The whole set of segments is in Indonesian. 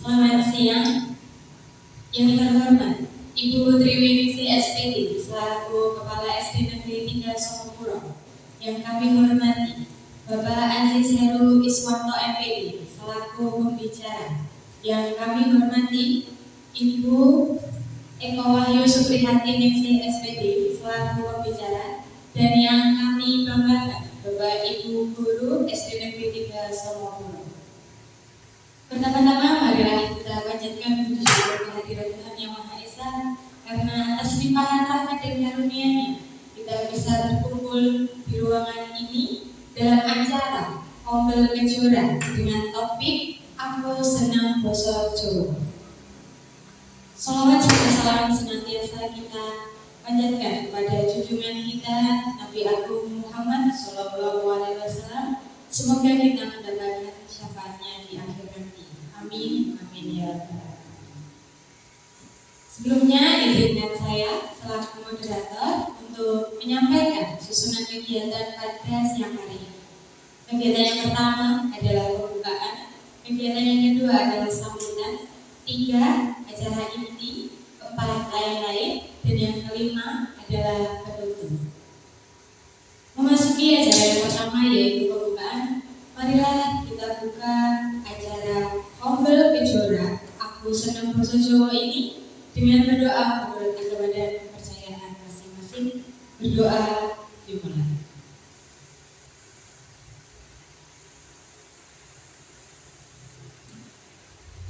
Selamat siang, yang terhormat Ibu Triwiningsih SPD selaku Kepala SD Negeri 3 Sokopuro. Yang kami hormati Bapak Aziz Heru Iswanto MPD selaku pembicara. Yang kami hormati Ibu Eko Wahyu Suprihartiningsih SPD selaku pembicara. Dan yang kami banggakan Bapak Ibu Guru SD Negeri 3 Sokopuro. Pertama-tama marilah kita panjatkan puji syukur kehadirat Tuhan Yang Maha Esa, karena atas limpahan rahmat dan karunia-Nya kita bisa berkumpul di ruangan ini dalam acara Ombel Kejora dengan topik Aku Senang Basa Jawa. Shalawat serta salam senantiasa kita panjatkan kepada junjungan kita Nabi Agung Muhammad SAW. Semoga kita mendapatkan syafaatnya di akhir nanti. Amin, amin ya Rabbal. Sebelumnya izinkan saya selaku moderator untuk menyampaikan susunan kegiatan pada siang hari ini. Kegiatan yang pertama adalah pembukaan, kegiatan yang kedua adalah sambutan, 3 acara inti, 4 lain-lain, dan yang kelima adalah penutup. Memasuki acara yang pertama yaitu pembukaan, marilah kita buka acara Ombel Kejora Aku Senang Basa Jawa ini dengan berdoa menurut kepada kepercayaan masing-masing. Berdoa dimulai.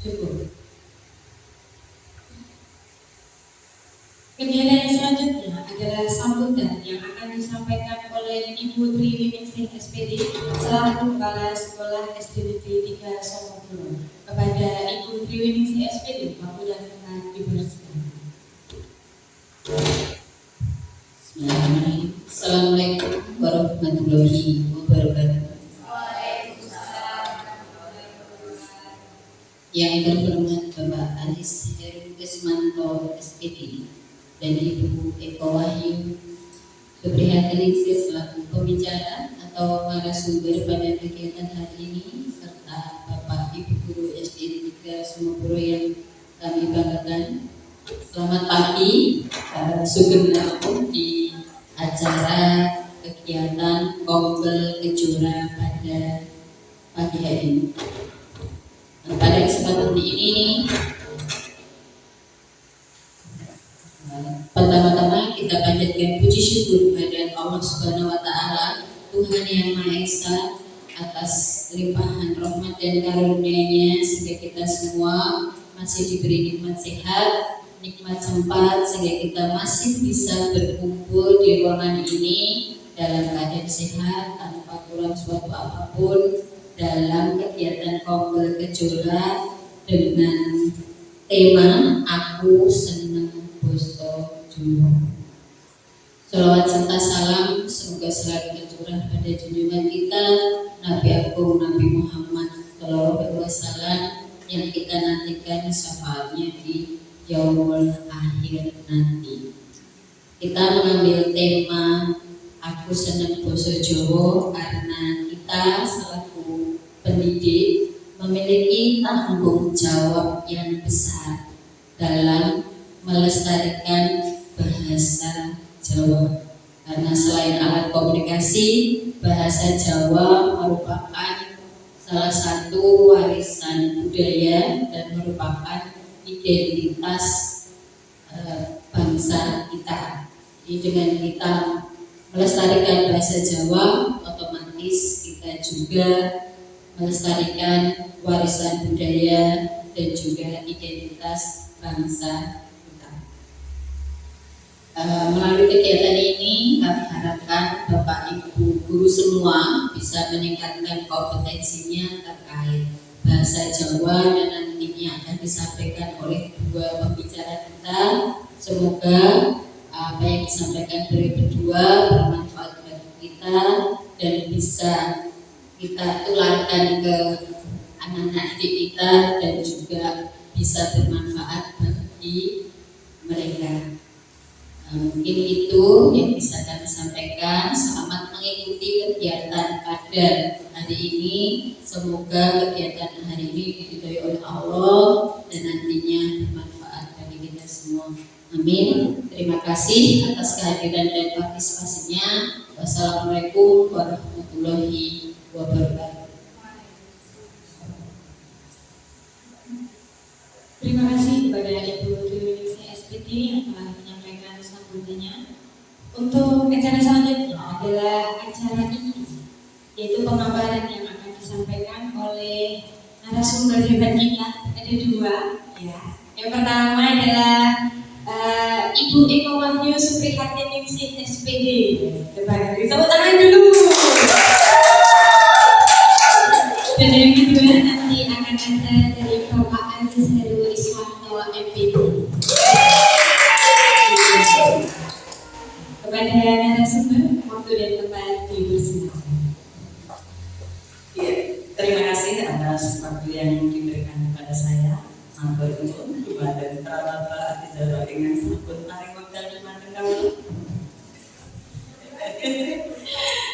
Cukup. Kegiatan yang selanjutnya adalah sambutan yang akan disampaikan oleh Ibu Triwiningsih SPD selaku Kepala Sekolah SD Negeri 3 Sokopuro. Kepada Ibu Triwiningsih SPD, waktu dan tempat dipersilakan. Assalamualaikum warahmatullahi wabarakatuh. Yang terhormat Bapak Aziz Heru Iswanto SPD dan Ibu Eko Wahyu Suprihartiningsih selaku pembicara atau narasumber pada kegiatan hari ini, serta Bapak Ibu Guru SD 3 Sokopuro yang kami banggakan. Selamat pagi, sugeng rampung di acara kegiatan Ombel Kejora pada pagi hari ini. Pada kesempatan ini, pertama-tama kita panjatkan puji syukur kepada Allah Subhanahu wa Ta'ala, Tuhan Yang Maha Esa, atas limpahan rahmat dan karunia-Nya sehingga kita semua masih diberi nikmat sehat, nikmat sempat, sehingga kita masih bisa berkumpul di ruangan ini dalam keadaan sehat tanpa kurang suatu apapun dalam kegiatan Ombel Kejora dengan tema Aku Senang Basa Jawa. Shalawat serta salam semoga selalu tercurah pada junjungan kita Nabi Agung Nabi Muhammad SAW yang kita nantikan syafaatnya di yaumul akhir nanti. Kita mengambil tema Aku Senang Basa Jawa karena kita selaku pendidik memiliki tanggung jawab yang besar dalam melestarikan bahasa Jawa. Karena selain alat komunikasi, bahasa Jawa merupakan salah satu warisan budaya dan merupakan identitas bangsa kita. Jadi dengan kita melestarikan bahasa Jawa, otomatis kita juga melestarikan warisan budaya dan juga identitas bangsa kita. Melalui kegiatan ini kami harapkan Bapak Ibu guru semua bisa meningkatkan kompetensinya terkait bahasa Jawa dan nantinya akan disampaikan oleh dua pembicara kita. Semoga apa yang disampaikan dari berdua bermanfaat bagi kita dan bisa kita tularkan ke anak-anak didik kita dan juga bisa bermanfaat bagi mereka. Mungkin itu yang bisa kami sampaikan. Selamat mengikuti kegiatan pada hari ini. Semoga kegiatan hari ini diridhoi oleh Allah dan nantinya bermanfaat bagi kita semua. Amin. Terima kasih atas kehadiran dan partisipasinya. Wassalamualaikum warahmatullahi wabarakatuh. Terima kasih kepada Ibu Triwiningsih SPT yang telah menyampaikan sambutannya. Untuk acara selanjutnya adalah acara ini, yaitu pemaparan yang akan disampaikan oleh narasumber hebat kita. Ada dua, ya. Yang pertama adalah Ibu Eko Wahyu Suprihartiningsih SPD. Coba tepuk tangan dulu. Dan yang kedua nanti akan ada dari Bapak Aziz Heru Iswanto MPD. Kepada narasumber, waktu dan tempat dipersilakan. Ya, terima kasih atas waktu yang diberikan kepada saya. Sampun dumateng Pramata Adicara dengan sampun paring wekdal dumateng kawula.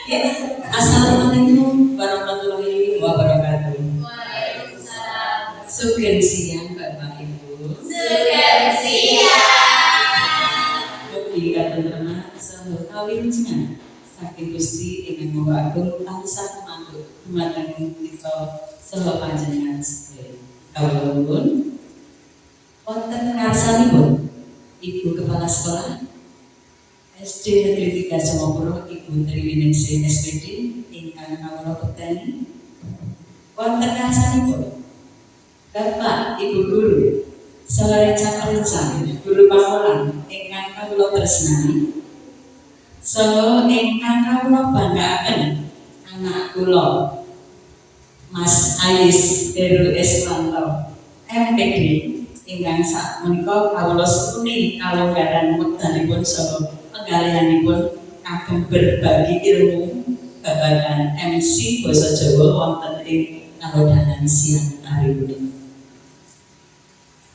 Ya, assalamualaikum warahmatullahi wabarakatuh. Waalaikumsalam. Sugeng siang Bapak Ibu. Sugeng siang. Mugi katentreman saha kawilujeng saking Gusti ingkang Maha Agung tansah mantuk dumateng kita saha panjenengan sedaya. Kawula nuwun wonten ngarsanipun Ibu Kepala Sekolah SD Negeri 3 Sumopuro Ibu Triwiningsih SPD ingkang kawula pekteni. Wonten ngarsanipun Bapak Ibu Guru Sawareca Reca Guru Pamulang ingkang kawula tresnani saha ingkang kawula banggaaken anak kula Mas Ais Heru Iswanto MPD ingkang sakmenika kawula sukuni kalonggaran wekdalipun saha penggalihanipun kagem berbagi ilmu babagan MC basa Jawa wonten ing kalodhanan siang hari ini.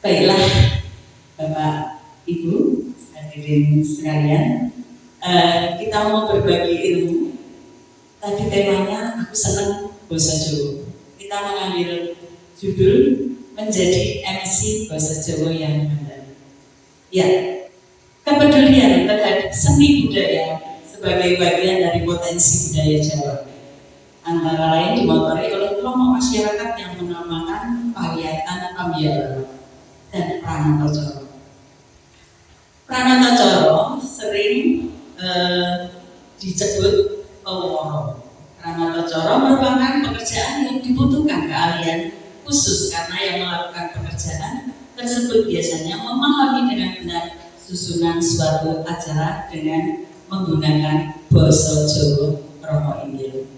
Baiklah Bapak Ibu hadirin sekalian, kita mau berbagi ilmu. Tadi temanya aku senang basa Jawa. Kita mengambil judul menjadi MC bahasa Jawa yang benar. Ya, kepedulian terhadap seni budaya sebagai bagian dari potensi budaya Jawa. Antara lain dimotori oleh kelompok masyarakat yang menamakan Pariatan Pambiaran dan Pranatacara. Pranatacara sering disebut peworo. Pranatacara merupakan pekerjaan yang dibutuhkan keahlian khusus karena yang melakukan pekerjaan tersebut biasanya memahami dengan benar susunan suatu acara dengan menggunakan basa Jawa Romo Inggil.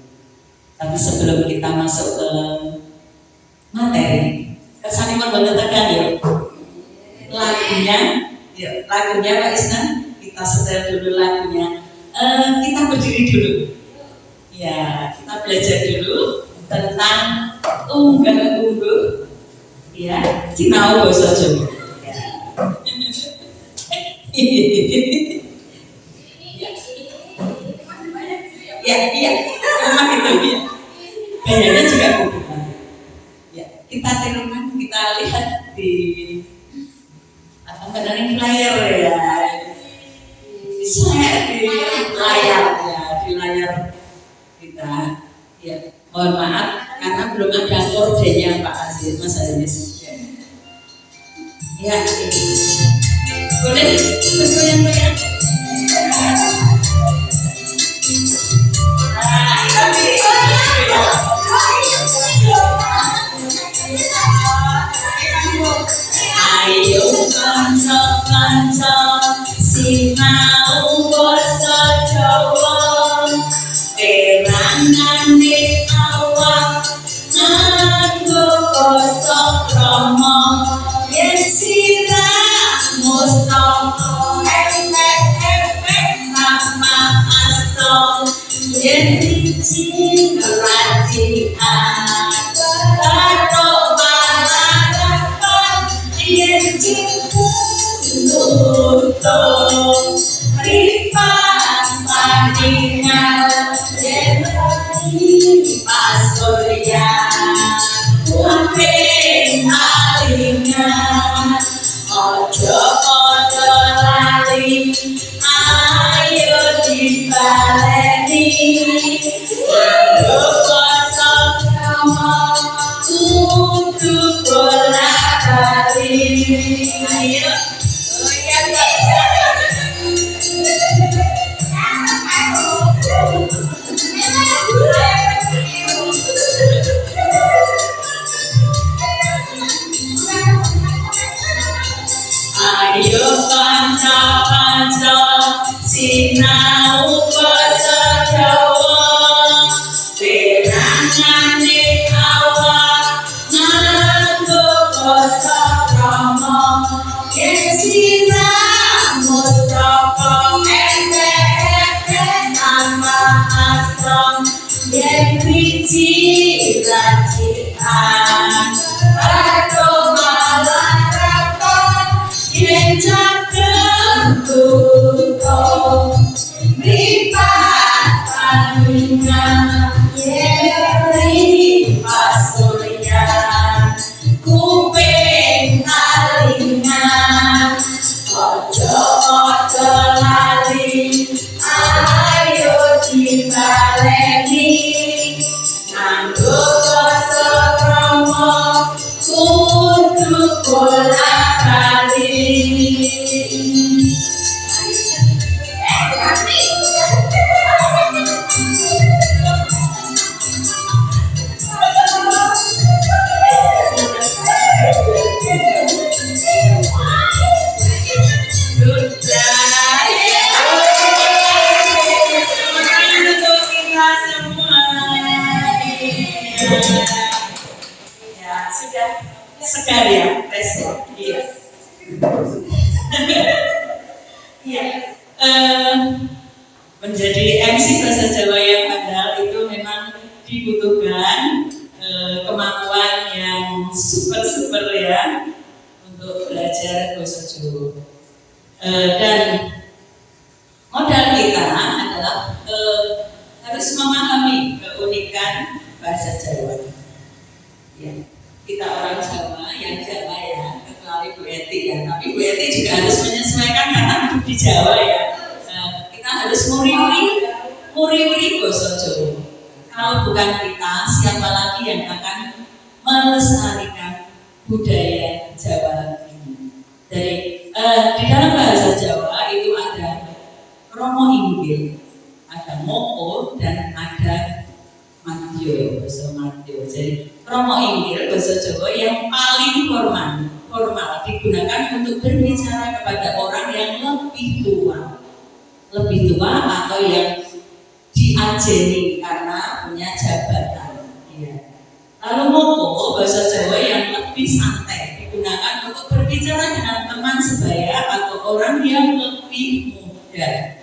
Tapi sebelum kita masuk ke materi, kesanipun boten tekan ya. Lagunya Pak Isnan, kita setel dulu lagunya. Kita berdiri dulu. Ya, kita belajar dulu tentang unggah-ungguh. Ya, sinau basa Jawa. Iya, memang itu ya. Gayanya juga begitu. Ya, kita tirukan, kita lihat di flyer ya. Share di layar ya, di layar kita. Ya, mohon maaf karena belum ada kordenya Pak Aziz, Mas Aziz. Ya, boleh bergoyang-goyang. Ayo kanca-kanca sinau basa Jawa, terangane awak nganggo basa krama yen sirah mustaka enek Ayo. Oh iya. Ayo kanca-kanca sinau basa Jawa, perangane awak nganggo basa krama, yen sinau saka ente-ente nama asam, yen wiji racikan aduh malah yen cakep tutup lipat padunya yen pasuryan kuping alingan ojo-ojo lali ayo dibaleni nganggo basa krama kudu bola-bali. Ya, sudah segar ya, respon. Iya. Iya. Menjadi MC bahasa Jawa yang handal itu memang dibutuhkan kemampuan yang super ya untuk belajar bahasa Jawa. Dan modal kita adalah harus memahami keunikan bahasa Jawa. Ya, kita orang Jawa, yang Jawa ya, kecuali Bu Eti ya. Tapi Bu Eti juga harus menyesuaikan karena hidup di Jawa ya. Kita harus muri-muri bahasa Jawa. Kalau bukan kita, siapa lagi yang akan melestarikan budaya Jawa ini? Jadi di dalam bahasa Jawa itu ada kromo inggil, ada moko dan ada madya, bahasa madya. Jadi kromo inggil bahasa Jawa yang paling formal digunakan untuk berbicara kepada orang yang lebih tua atau yang diajeni karena punya jabatan. Ya. Lalu moko bahasa Jawa yang lebih santai digunakan untuk berbicara dengan teman sebaya atau orang yang lebih muda.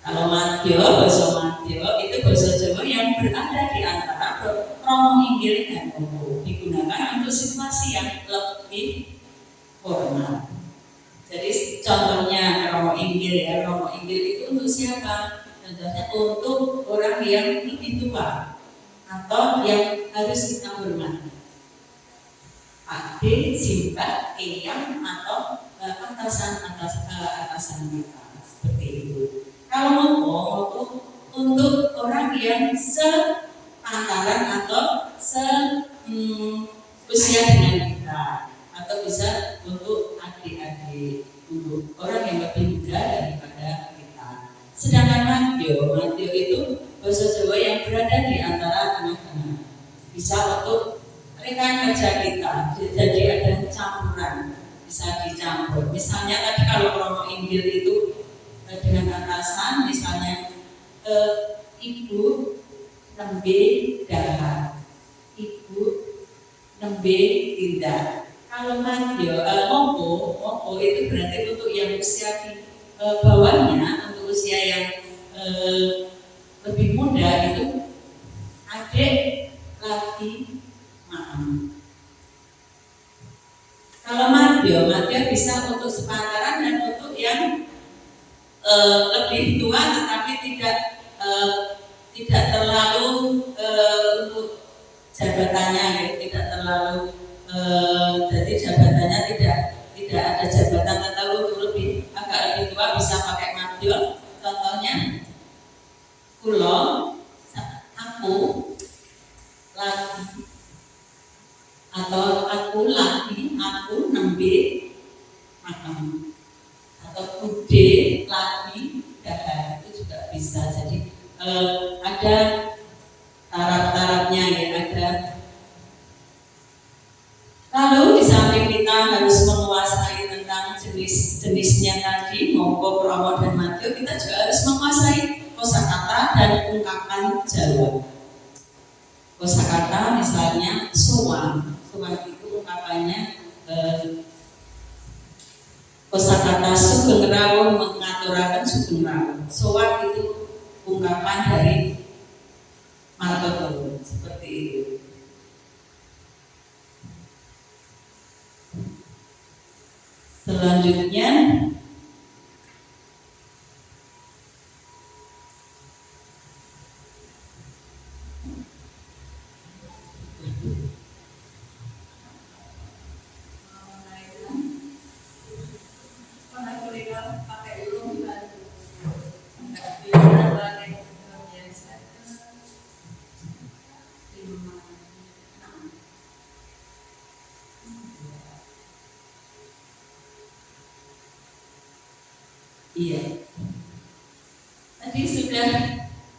Kalau madya, bahasa madya itu bahasa Jawa yang berada di antara kromo inggil dan moko, digunakan untuk situasi yang lebih formal. Jadi contohnya kromo inggil ya, kromo inggil itu untuk siapa? Contohnya untuk orang yang lebih tua atau yang harus kita hormati. Adik, simbah, eyang atau atasan kita seperti itu. Kalau moko untuk orang yang sepantaran atau usia dengan kita, atau bisa untuk adik-adik, untuk orang yang lebih muda daripada kita. Sedangkan madya itu bahasa Jawa yang berada di antara tengah-tengah, bisa untuk rekan kerja kita, jadi ada campuran, bisa dicampur. Misalnya tadi kalau kromo inggil itu dengan atasan, misalnya ibu nembe dahar, ibu nembe tindak. Kalau madya, moko itu berarti untuk yang usia di bawahnya, untuk usia yang lebih muda itu adik, laki, maam. Kalau madya bisa untuk sepantaran dan untuk yang lebih tua tetapi tidak terlalu untuk jabatannya gitu, tidak terlalu jadi jabatannya tidak ada jabatan tertentu, untuk agak lebih tua bisa pakai madya. Contohnya kulo, aku, lagi, atau aku lagi, aku nembe makan, atau bude lagi dahar, itu juga bisa. Jadi ada taraf-tarafnya ya, ada. Lalu di samping kita harus menguasai tentang jenis-jenisnya tadi, moko, kromo, dan matio, kita juga harus menguasai kosakata dan ungkapan Jawa. Kosakata misalnya sowan, sowan itu ungkapannya kosakata sugeng rawuh mengaturaken sugeng rawuh. Sowan itu ungkapan dari Martotolo, seperti itu. Selanjutnya iya, tadi sudah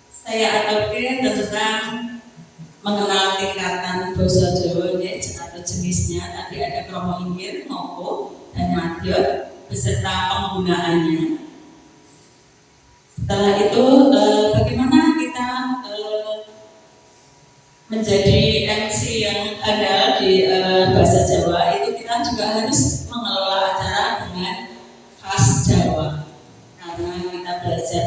saya ataukan tentang mengenal tingkatan basa Jawa ya, atau jenisnya. Tadi ada kromo inggil, moko, dan matio beserta penggunaannya. Setelah itu bagaimana kita menjadi MC yang andal di bahasa Jawa, itu kita juga harus mengelola acara dengan khas Jawa. Karena kita belajar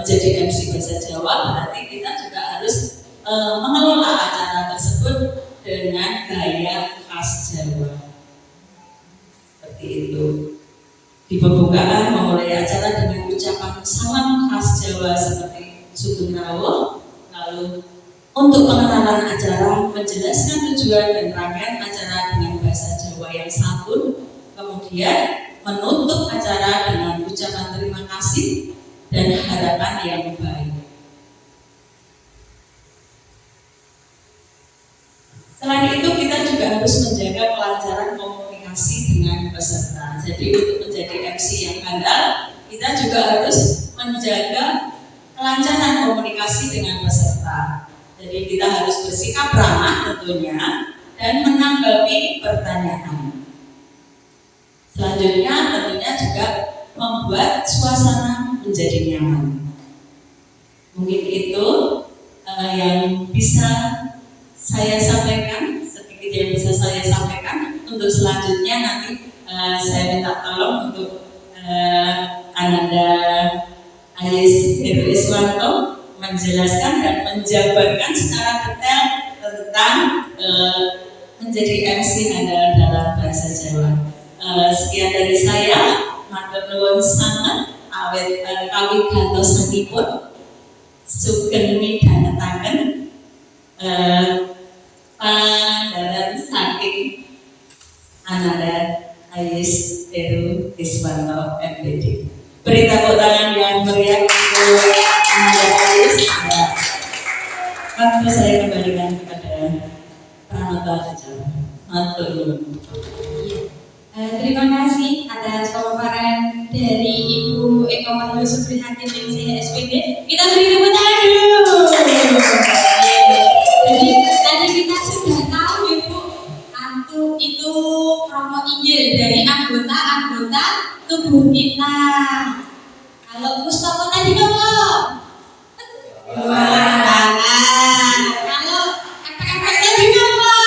menjadi MC bahasa Jawa, berarti kita juga harus mengelola acara tersebut dengan gaya khas Jawa. Seperti itu. Di pembukaan memulai acara dengan ucapan salam khas Jawa seperti sugeng rawuh. Lalu untuk pengenalan acara, menjelaskan tujuan dan rangkaian acara dengan bahasa Jawa yang santun. Kemudian menutup acara dengan ucapan terima kasih dan harapan yang baik. Selain itu kita juga harus menjaga kelancaran komunikasi dengan peserta. Jadi untuk menjadi MC yang handal, kita juga harus menjaga kelancaran komunikasi dengan peserta. Jadi kita harus bersikap ramah tentunya dan menanggapi pertanyaan. Selanjutnya tentunya juga membuat suasana menjadi nyaman. Mungkin itu yang bisa saya sampaikan, sedikit yang bisa saya sampaikan. Untuk selanjutnya nanti saya minta tolong untuk Ananda Ayis Heru Iswanto menjelaskan dan menjabarkan secara detail tentang menjadi MC handal dalam bahasa Jawa. Sekian dari saya, matur nuwun sanget awet kawit gantosipun sugeng midhangetaken pangandaran saking Ananda Ayis Heru Iswanto MPD. Beri tepuk tangan yang meriah untuk Ananda Ayis. Waktu saya kembalikan kepada Pranata Jawa. Matur nuwun. Terima kasih atas pemaparan dari Ibu Eko Wahyu Suprihatin MC SPD. Kita beri tepuk tangan dulu. Jadi tadi kita sudah tahu Ibu, antu itu kromo inggil dari anggota-anggota tubuh kita. Kalau Mustopo tadi apa? Kalau efek-efek tadi apa?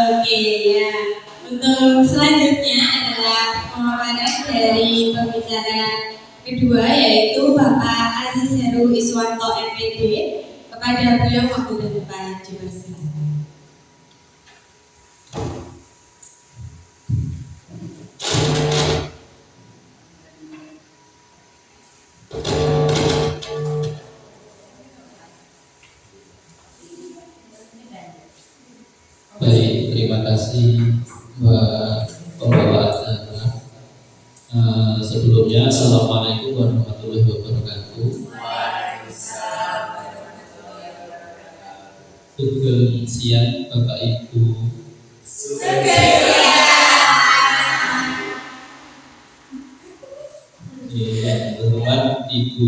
Oke ya. Untuk selanjutnya adalah pemaparan dari pembicara kedua, yaitu Bapak Aziz Heru Iswanto MPD. Kepada beliau waktu dan tempat dipersilakan. Baik, terima kasih Mbak Pembawa acara. Sebelumnya, Assalamualaikum warahmatullahi wabarakatuh. Sugeng siang Bapak Ibu. Yang terhormat Ibu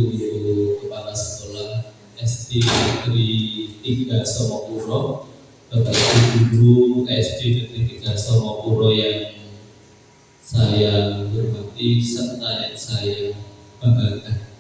Kepala Sekolah SD Negeri 3 Somopuro, Bapak Ibu Guru SD Negeri 3 Somopuro yang saya hormati serta yang saya banggakan.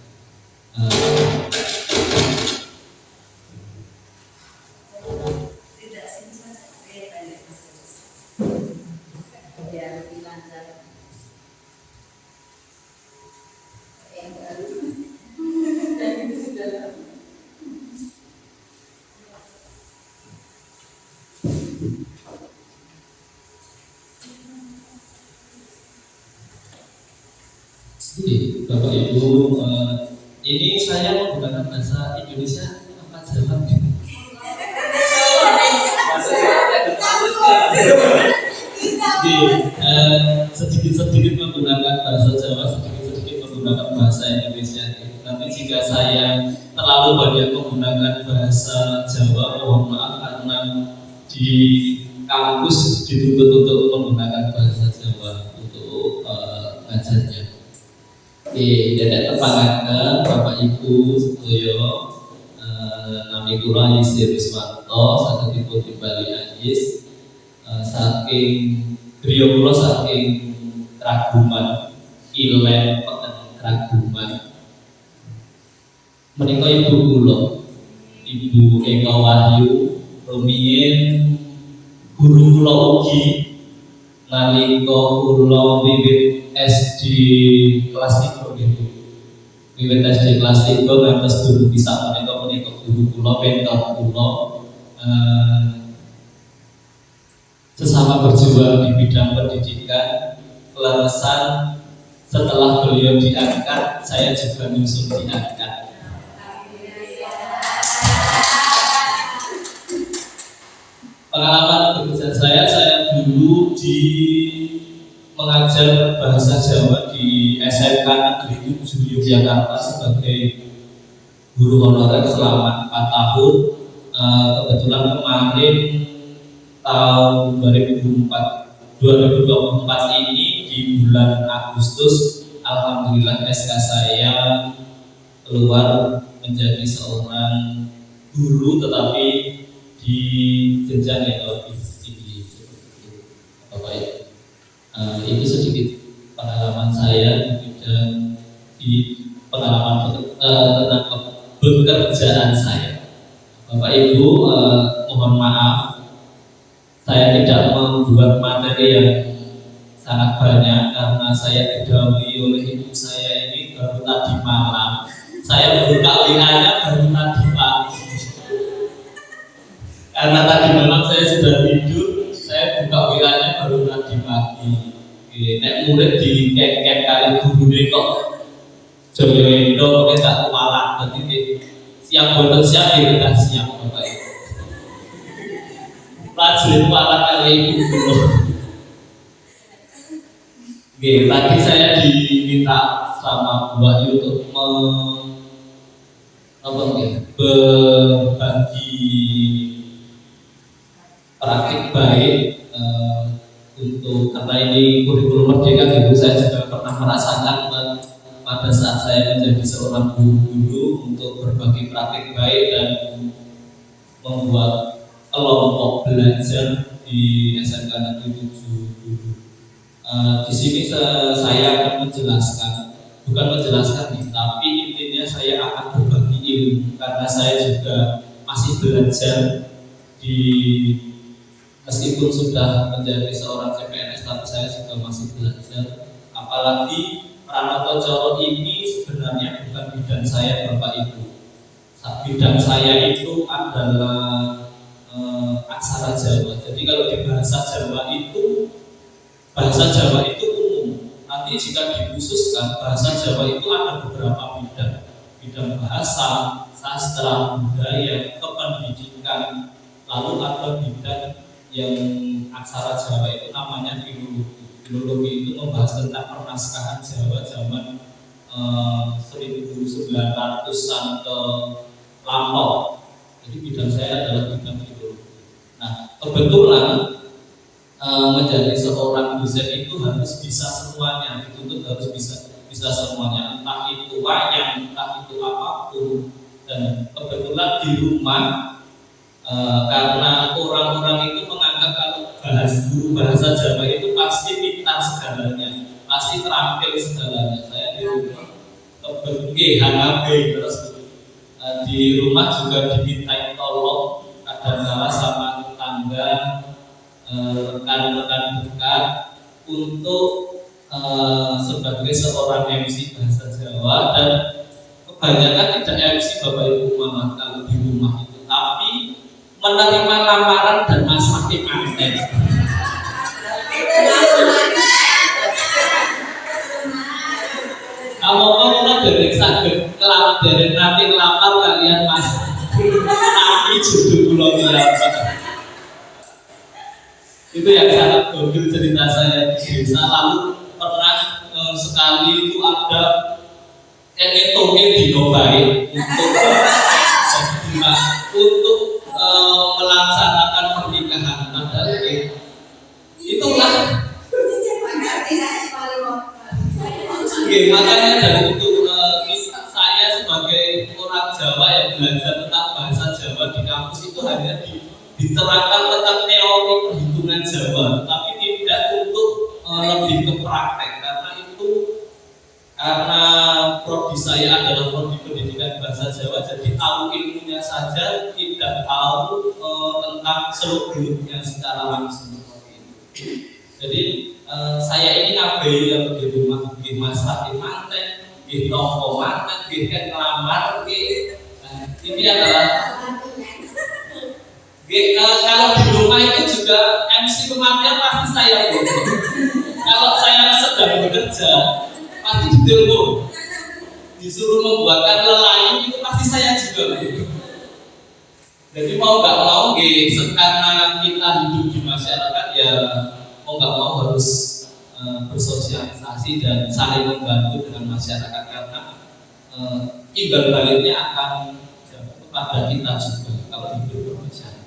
Jadi, Bapak Ibu, ini saya menggunakan bahasa Indonesia apa Jawa? Sedikit-sedikit menggunakan bahasa Jawa, sedikit-sedikit menggunakan bahasa Indonesia. Nanti jika saya terlalu banyak menggunakan bahasa Jawa, mohon maaf karena di kampus dituntut untuk menggunakan bahasa Jawa untuk ngajarnya. Oke, dadak tepangaken Bapak Ibu sedaya, nami kula Yusir Wiswanto sagedipun Bali Anjis, saking griya kula saking Kraguman, Ilen Peken Kraguman. Menika ibu kula, Ibu Eka Wahyu, rumiyin guru kula ugi nalika kula wiwit SD kelas 3 gitu. Wiwit SD kelas 3 ngantos guru bisa menika guru kula mentor kula sesama berjuang di bidang pendidikan. Kelarasan setelah beliau diangkat, saya juga nyusul diangkat. Pengalaman bekerja saya dulu mengajar bahasa Jawa di SMK Negeri 7 Yogyakarta sebagai guru honorer selama 4 tahun. Kebetulan kemarin tahun 2024 ini di bulan Agustus, alhamdulillah SK saya keluar menjadi seorang guru, tetapi di jenjang yang lebih tinggi. Bapak Ibu, itu sedikit pengalaman saya di bidang pengalaman tentang pekerjaan saya. Bapak Ibu, mohon maaf saya tidak membuat materi yang sangat banyak karena saya didahului oleh ibu saya ini baru tadi malam. Saya buka WA-nya baru tadi pagi. Karena tadi malam saya sudah tidur, saya buka WA-nya baru tadi pagi. Nek murid di kek kali guru kok Joyo Indo mungkin tak kualat, berarti siap boten siap kita siap Bapak Ibu. Prajurit kualat kali ibu dulu. Tadi saya diminta sama Bu Wahyu untuk berbagi praktik baik untuk, karena ini kurikulum merdeka gitu, saya juga pernah merasakan pada saat saya menjadi seorang guru untuk berbagi praktik baik dan membuat kelompok belajar di SMK Negeri 7 dulu. Di sini saya akan menjelaskan, bukan menjelaskan nih, tapi intinya saya akan berbagi ilmu karena saya juga masih belajar di, meskipun sudah menjadi seorang CPNS, tapi saya juga masih belajar. Apalagi Pranoto Coro ini sebenarnya bukan bidang saya Bapak Ibu. Bidang saya itu adalah aksara Jawa. Jadi kalau di bahasa Jawa itu umum. Nanti jika dikhususkan bahasa Jawa itu ada beberapa bidang bahasa, sastra, budaya, kependidikan. Lalu ada bidang yang aksara Jawa itu namanya filologi. Filologi itu membahas tentang pernaskahan Jawa zaman 1900-an ke lampau. Jadi bidang saya adalah bidang filologi. kebetulan menjadi seorang dosen itu harus bisa semuanya, dituntut harus bisa semuanya, entah itu wayang, entah itu apapun. Dan kebetulan di rumah karena orang-orang itu menganggap kalau guru bahasa Jawa itu pasti pintar segalanya, pasti terampil segalanya. Saya di rumah HNB terus di rumah juga dimintain tolong kadang-kala sama tetangga, rekan-rekan dekat untuk sebagai seorang MC bahasa Jawa, dan kebanyakan tidak MC Bapak Ibu Mama kalau di rumah itu, tapi menerima lamaran dan masakin manten. Kamu derek saged derek nanti ngelamar kalian Mas. Tapi jodoh kula piyambak. Itu yang sangat gokil cerita saya di desa. Lalu pernah sekali itu ada enetoke dino bae untuk melaksanakan pernikahan. Padahal itulah makanya dari itu saya sebagai orang Jawa yang belajar tentang bahasa Jawa di kampus itu hanya diterangkan tentang teori perhitungan Jawa, tapi tidak untuk lebih ke praktek, karena prodi saya adalah prodi pendidikan bahasa Jawa, jadi tahu ilmunya saja, tidak tahu tentang seluk-beluknya secara langsung. Jadi saya ini ngabai yang di rumah, di masakin manten, di toko manten, di ngelamar, ini adalah kalau di rumah itu juga MC kematian pasti saya foto. Kalau saya sedang bekerja pasti ditelepon, disuruh membuatkan lelayu itu pasti saya juga. Jadi mau nggak mau, karena kita hidup di masyarakat ya mau nggak mau harus bersosialisasi dan saling membantu dengan masyarakat, karena imbal baliknya akan kepada kita juga kalau hidup bermasyarakat.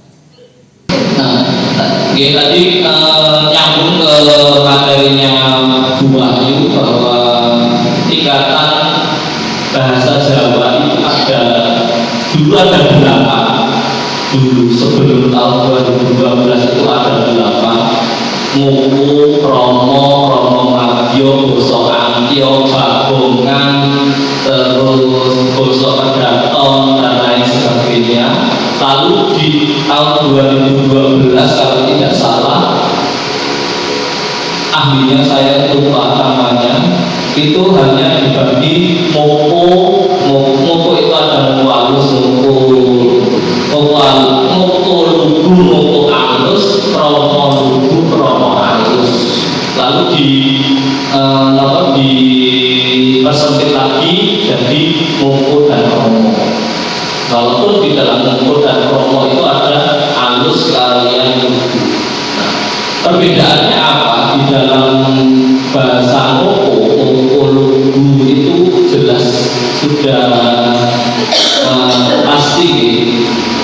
Nah, tadi nyambung ke materinya Bu Wahyu bahwa tingkatan bahasa Jawa itu dulu ada 8. Dulu sebelum tahun 2012 itu ada 8. Muku, Romo Magyo, Boso Antio, Babongan, terus Boso Pedaton dan lain sebagainya. Lalu di tahun 2012 kalau tidak salah, ahlinya saya lupa namanya, itu hanya dibagi Moko itu ada Moko halus, Moko lugu, Moko halus, Romo lugu, Romo halus. Lalu dipersempit lagi jadi Moko dan Romo. Walaupun di dalam Moko dan Romo itu ada halus kalian lugu. Nah, perbedaannya apa? Di dalam bahasa Moko lugu itu jelas sudah pasti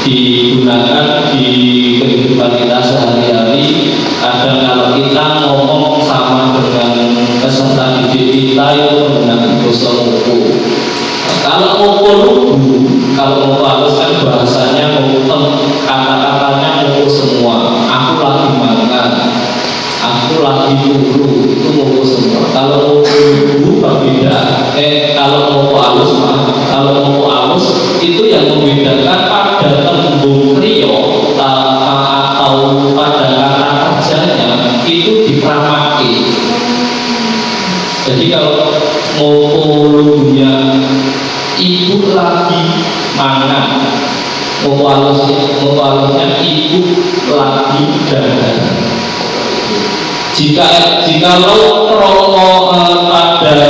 digunakan di kehidupan kita sehari-hari. Kadang kalau kita ngomong sama dengan peserta didik kita itu menggunakan bahasa Moko. Kalau Moko lugu, kalau Moko halus kan bahasanya kata-katanya Moko semua. Aku lagi makan, aku lagi turu, itu Moko semua. Kalau Moko lugu berbeda. Kalau Moko halus kalau Moko halus itu yang membedakan pada tembung trio atau pada kata kerjanya itu dipramaki. Jadi kalau Moko lugunya ibu lagi mangan, Moko halusnya ibu lagi dandan. Jika Romo pada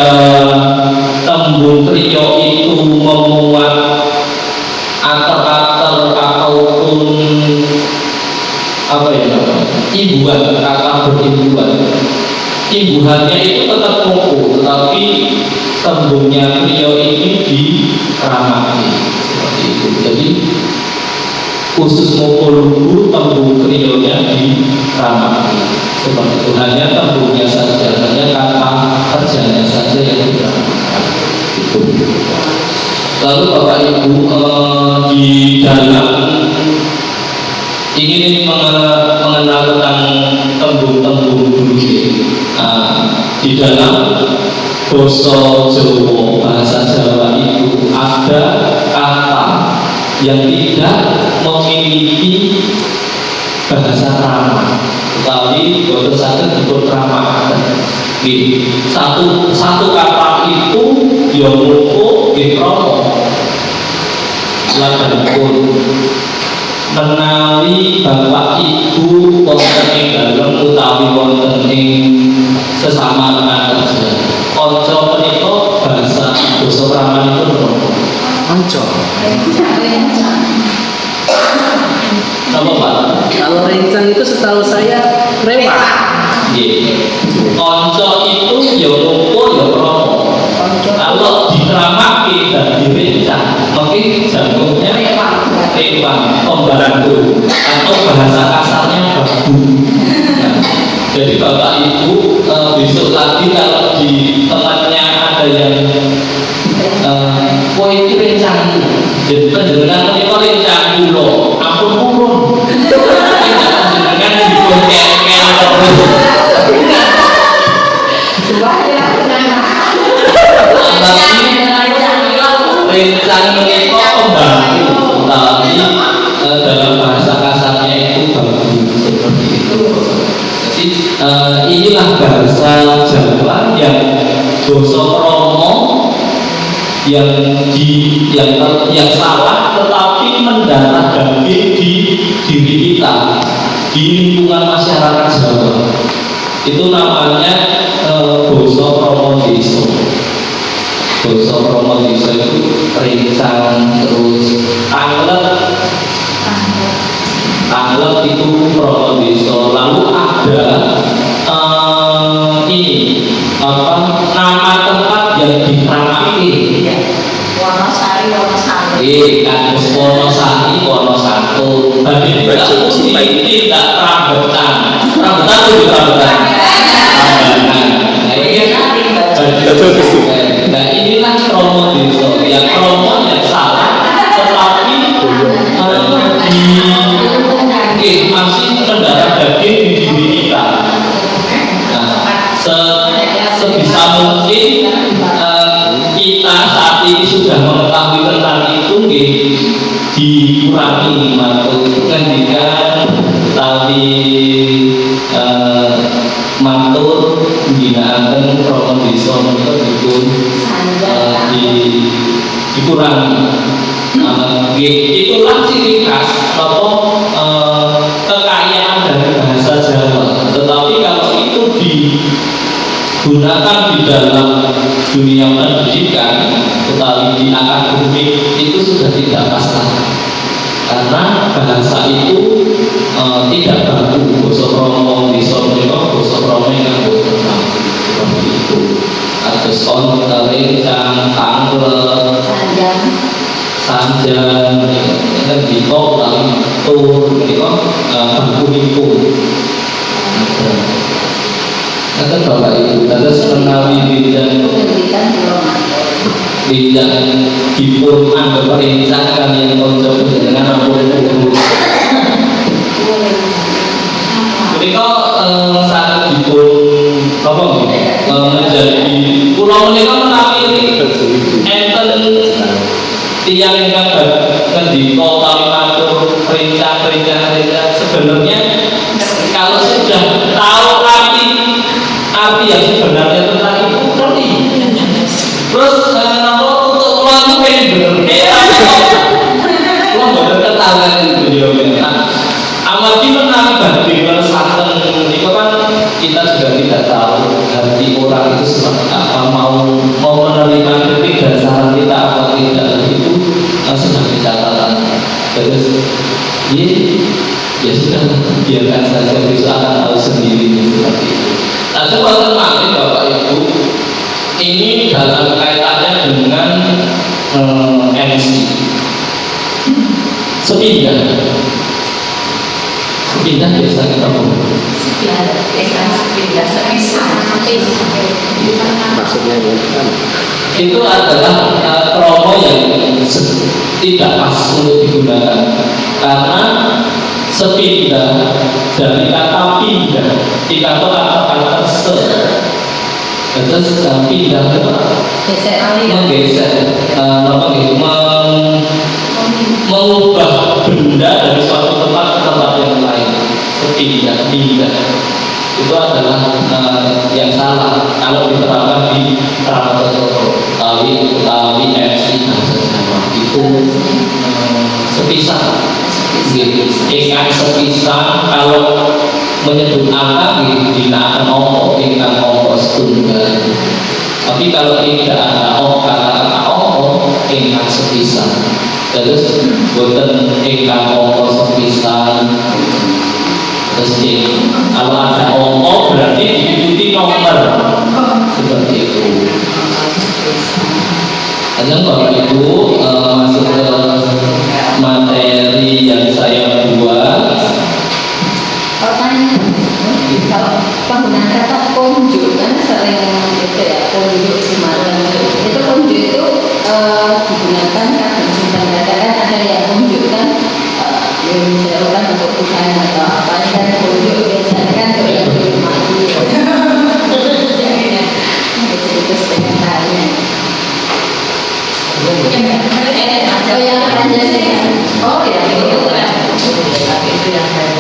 tembung trio itu memuat ater-ater ataupun imbuhan, kata berimbuhan, imbuhannya itu tetap Moko, tetapi tembungnya trio ini diramati seperti itu. Jadi khusus mukul tembung krionya diramati seperti itu, hanya tembungnya saja, hanya kata kerjanya saja yang diramatkan itu. Lalu Bapak Ibu di dalam ingin mengenal tentang tembung-tembung dulu di dalam basa Jawa, bahasa Jawa itu ada kata yang tidak memiliki bahasa krama, tetapi boten saged dipunramakaken. Satu kata itu ya mungko nggih krama. Lajengipun menawi Bapak Ibu wonten ing dalem utawi wonten ing sesama rekan kerja, kanca menika basa kramanipun napa? Kanca. Napa Pak? Kalau rencang itu setahu saya rewak. Nggih. Kanca itu ya mungko ya krama. Kalau dikeramake dan direncang, mungkin jantungnya rewang, pembantu atau bahasa kasarnya babu. Nah, jadi Bapak Ibu besok lagi kalau di temannya ada yang kok itu rencang, jadi penjenengan menika rencang kula, ampun purun. Penjenengan dipun kekel terus. Rencang menika pembantu, tapi dalam bahasa kasarnya itu babu seperti itu. Jadi inilah bahasa Jawa yang basa krama yang salah tetapi mendarah daging di diri kita, di lingkungan masyarakat Jawa. Itu namanya basa krama desa. Basa krama desa itu rencang, terus tanglep itu krama desa. Lalu ada nama tempat yang dikeramake. Kados Wonosari, Wonosatu. Bagi tidak rambutan. Rambutan itu rambutan. Nah inilah kromo desa. Ya kromo yang salah, tetapi masih mendarah daging di diri kita. Sebisa mungkin kita saat ini sudah mengetahui tentang itu, dikurangi matur ngendikan tali matur ginakaken kromo desa menika dikurangi. Itulah ciri khas kekayaan dari bahasa Jawa. Tetapi kalau itu digunakan di dalam dunia pendidikan, tetapi di akademik itu sudah tidak pas lagi. Karena bahasa itu tidak baku. Basa krama desa menika basa krama yang boten seperti itu. Atus rencang, tanglep, sanjang, kan dikok lalu tur, menika baku lingkung. Kata Bapak Ibu, terus menawi bidang dipun anggap rencang kalian konco dengan ampun guru. Mereka saat dipun menjadi pulau mereka menawi enten tiang yang ngendika utawi matur rencang sebenarnya kalau sudah tahu arti yang sebenarnya tentang itu ngerti. Terus untuk pulang itu pengen pulang bener ketahuan beliau amati menarik bagi meresahkan itu kan kita juga tidak tahu hati orang itu seperti apa, mau menerima kritik dan saran kita apa tidak, itu sebagai catatan. Terus ya sudah biarkan saja, besok akan tahu sendiri seperti itu. Nah, coba teman Bapak Ibu, ini dalam kaitannya dengan MC sepindah. Sepindah biasa kita ngomong. Maksudnya bukan. Itu adalah kromo yang tidak pas untuk digunakan karena sepindah dari kata pindah kita itu kata se terus pindah itu menggeser mengubah benda dari suatu tempat ke tempat yang lain. Pindah itu adalah yang salah kalau diterapkan di Pramodacoro Betawi FC bahasa Jawa itu sepisah gitu. Sepisah kalau menyebut angka dinakan ongko ingkang ongko setunggal, tapi kalau tidak ada kata ongko ingkang sepisah terus boten ingkang ongko sepisah. Terus kalau ada ongko berarti diikuti nomor seperti itu. Ada Bapak Ibu masuk ke materi yang saya buat. Kalau penggunaan kata konjuk kan sering itu ya, konjuk semalam itu konjuk itu digunakan kadang kadang ada yang konjuk kan misalkan untuk Tuhan atau apa dan konjuk biasanya kan untuk yang dimati itu sebenarnya atau yang aja sih oh ya itu yang saya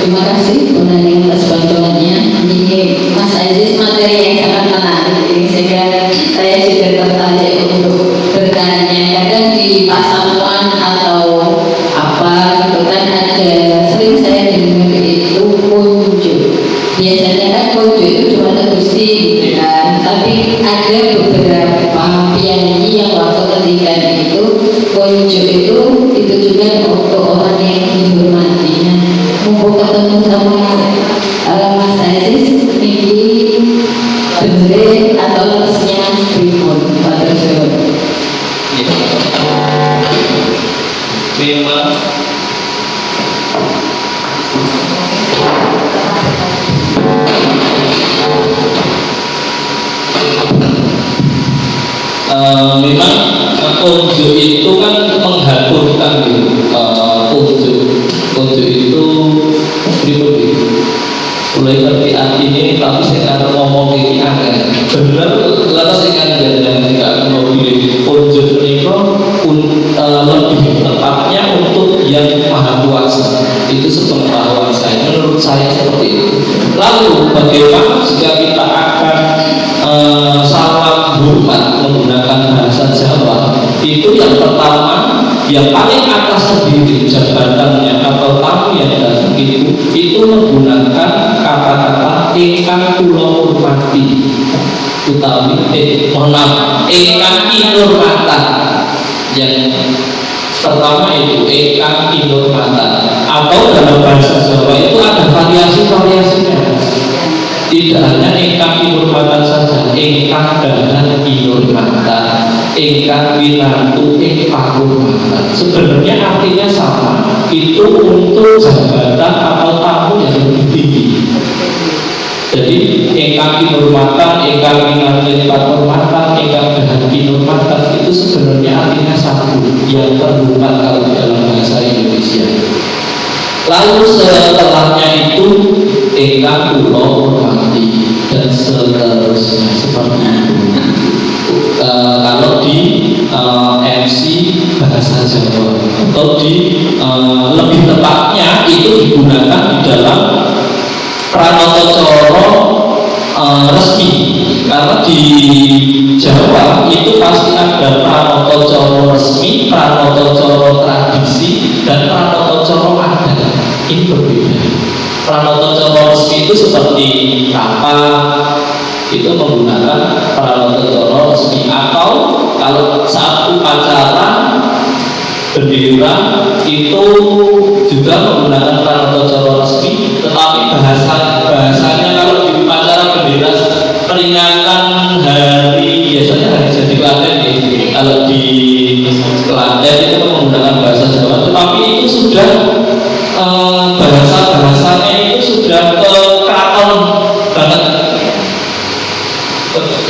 Terima kasih Bunani atas bantuannya. Ini Mas Aziz materi yang sangat menarik. Ini sehingga saya juga tertarik untuk bertanya. Kadang di pasamuan atau apa gitu kan ada sering saya dengar itu kunjuk. Biasanya kan kunjuk itu cuma tegusti kan, tapi ada beberapa penyanyi yang waktu ketika itu kunjuk itu juga untuk orang yang dihormatinya. Mumpung ketemu sama Mas Aziz ini bener atau lesnya pripun Pak Tersyur. Memang kunjuk itu kan menghaturkan kunjuk itu pribadi mulai ngerti artinya tapi saya akan ngomong ini aneh benar lalu saya akan jangan tidak mau pilih kunjuk ini lebih tepatnya untuk yang maha kuasa itu sepengetahuan saya menurut saya seperti itu. Lalu bagaimana jika kita akan salam hormat menggunakan bahasa Jawa itu yang pertama yang paling atas sendiri jabatannya atau tamu yang datang itu menggunakan kata-kata ingkang kula hormati utawi ingkang kinurmatan. Yang pertama itu ingkang kinurmatan atau dalam bahasa Jawa itu ada variasi-variasinya. Tidak hanya ingkang kinurmatan saja, ingkang dahan kinurmatan, ingkang winantu ing pangurmatan. Sebenarnya artinya sama. Itu untuk jabatan atau tamu yang lebih tinggi. Jadi ingkang kinurmatan, ingkang winantu ing pangurmatan, ingkang dahan kinurmatan itu sebenarnya artinya satu, yang terhormat kalau dalam bahasa Indonesia. Lalu setelahnya itu ingkang kula hormati dan seterusnya seperti itu. Kalau di MC bahasa Jawa atau di lebih tepatnya itu digunakan di dalam pranata-cara resmi karena di Jawa itu pasti ada pranata-cara resmi, pranata-cara tradisi dan pranata-cara adat. Ini berbeda. Pranata-cara resmi itu seperti kapal itu menggunakan pranata-cara resmi atau kalau saat upacara bendera itu juga menggunakan pranata-cara resmi, tetapi bahasanya kalau di upacara bendera peringatan